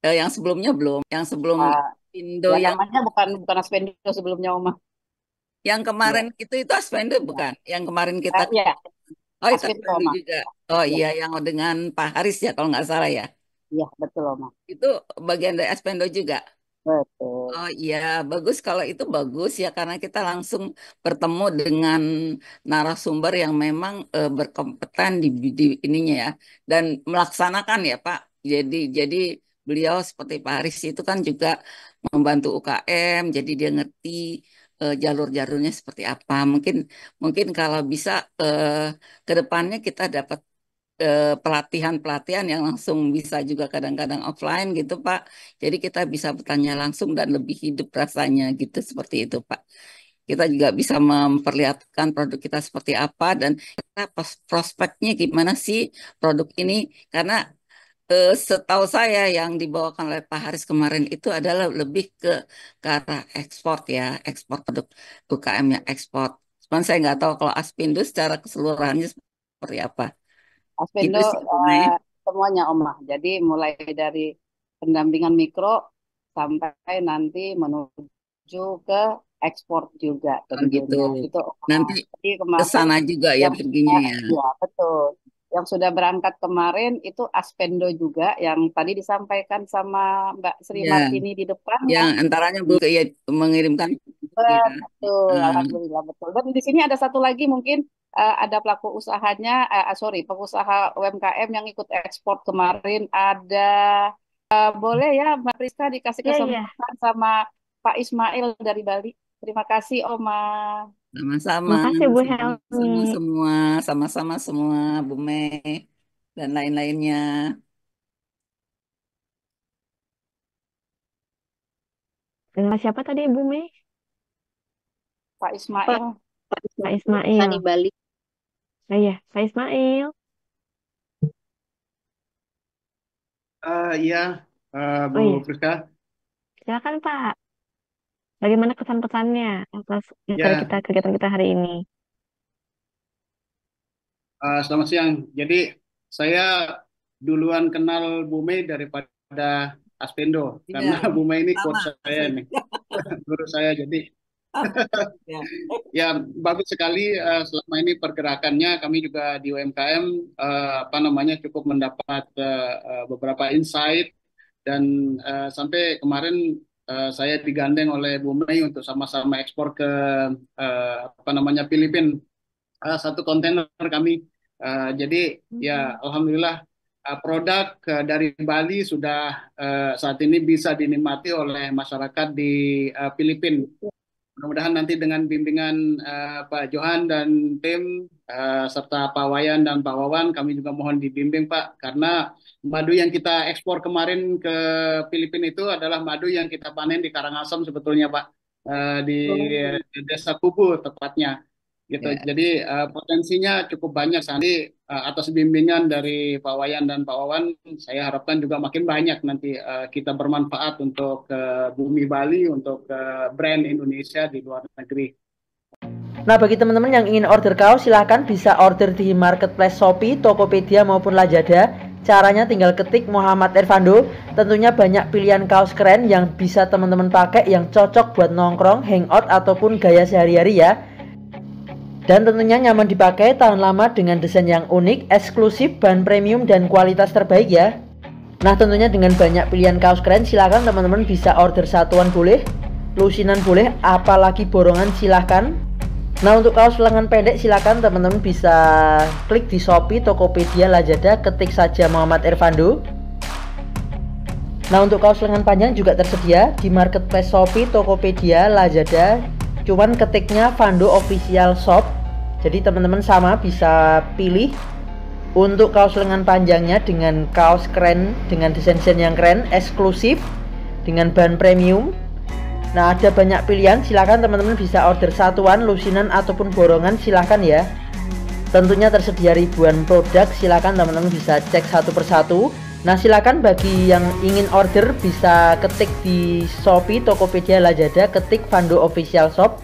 Yang sebelumnya belum, yang sebelum Ah, Aspindo ya yang namanya bukan Aspendo sebelumnya Oma. kemarin Ya, itu Aspindo bukan, yang kemarin kita ya oh itu Aspendo Aspindo Oma. juga. Oh Ya, iya, yang dengan Pak Haris ya kalau nggak salah ya. ya betul Oma. Itu bagian dari Aspindo juga. Betul. Oh iya, bagus kalau itu bagus ya karena kita langsung bertemu dengan narasumber yang memang berkompeten di ininya ya dan melaksanakan ya Pak. Jadi beliau seperti Pak Haris itu kan juga membantu UKM, jadi dia ngerti jalur-jalurnya seperti apa. Mungkin mungkin kalau bisa ke depannya kita dapat pelatihan-pelatihan yang langsung bisa juga kadang-kadang offline gitu Pak. Jadi kita bisa bertanya langsung dan lebih hidup rasanya gitu seperti itu Pak. Kita juga bisa memperlihatkan produk kita seperti apa dan kita prospeknya gimana sih produk ini karena setahu saya yang dibawakan oleh Pak Haris kemarin itu adalah lebih ke arah ekspor ya, ekspor produk UKM-nya ekspor. Cuman saya nggak tahu kalau Aspindo secara keseluruhannya seperti apa. Gitu Aspendo sih Bu Mei. semuanya Omah. Jadi mulai dari pendampingan mikro sampai nanti menuju ke ekspor juga Oh gitu. tentunya. Itu Omah. Nanti Jadi ke kemarin sana juga ya yang perginya ya. ya betul. Yang sudah berangkat kemarin itu Aspendo juga yang tadi disampaikan sama Mbak Sri Ya, Martini di depan ya. yang antaranya Bu ya, mengirimkan ya. Betul, alhamdulillah betul. Dan di sini ada satu lagi mungkin ada pelaku usahanya, sorry, pengusaha UMKM yang ikut ekspor kemarin ada. Boleh ya Mbak Priska dikasih Iya, iya. kesempatan sama Pak Ismail dari Bali. Terima kasih Oma. Sama-sama, Makasih Bu sama Helmi. semua, sama-sama semua Bu Mei dan lain-lainnya. Dengan siapa tadi Bu Mei? Pak Ismail. Pak Ismail. Tani Bali. Oh iya, Pak Ismail. Iya, Bu Oh iya, Priska. silakan Pak. Bagaimana kesan-pesannya atas Ya, kegiatan kita hari ini? selamat siang. Jadi saya duluan kenal Bu Mei daripada Aspendo karena Iya, Bu Mei ini sama. coach saya nih, guru saya. Jadi Ya. ya bagus sekali selama ini pergerakannya. Kami juga di UMKM apa namanya cukup mendapat beberapa insight dan sampai kemarin saya digandeng oleh Bu Mei untuk sama-sama ekspor ke apa namanya Filipina. Satu kontainer kami. Jadi ya alhamdulillah produk dari Bali sudah saat ini bisa dinikmati oleh masyarakat di Filipina. Mudah-mudahan nanti dengan bimbingan Pak Johan dan tim serta Pak Wayan dan Pak Wawan, kami juga mohon dibimbing Pak, karena madu yang kita ekspor kemarin ke Filipina itu adalah madu yang kita panen di Karangasem sebetulnya Pak, di Desa Kubu tepatnya. Gitu. Ya. Jadi potensinya cukup banyak. Nanti atas bimbingan dari Pak Wayan dan Pak Wawan, saya harapkan juga makin banyak nanti kita bermanfaat untuk bumi Bali, untuk brand Indonesia di luar negeri. Nah, bagi teman-teman yang ingin order kaos, silahkan bisa order di marketplace Shopee, Tokopedia maupun Lazada. Caranya tinggal ketik Muhammad Irfando. Tentunya banyak pilihan kaos keren yang bisa teman-teman pakai, yang cocok buat nongkrong, hangout ataupun gaya sehari-hari ya. Dan tentunya nyaman dipakai, tahan lama dengan desain yang unik, eksklusif, bahan premium dan kualitas terbaik ya. Nah, tentunya dengan banyak pilihan kaos keren, silakan teman-teman bisa order satuan boleh, lusinan boleh, apalagi borongan silahkan. Nah, untuk kaos lengan pendek silakan teman-teman bisa klik di Shopee, Tokopedia, Lazada, ketik saja Muhammad Irfando. Nah, untuk kaos lengan panjang juga tersedia di marketplace Shopee, Tokopedia, Lazada. Cuman ketiknya Fando Official Shop. Jadi teman-teman sama bisa pilih untuk kaos lengan panjangnya dengan kaos keren, dengan desain-desain yang keren, eksklusif, dengan bahan premium. Nah, ada banyak pilihan, silahkan teman-teman bisa order satuan, lusinan ataupun borongan, silahkan ya. Tentunya tersedia ribuan produk, silahkan teman-teman bisa cek satu persatu. Nah, silahkan bagi yang ingin order bisa ketik di Shopee, Tokopedia, Lazada, ketik Fando Official Shop.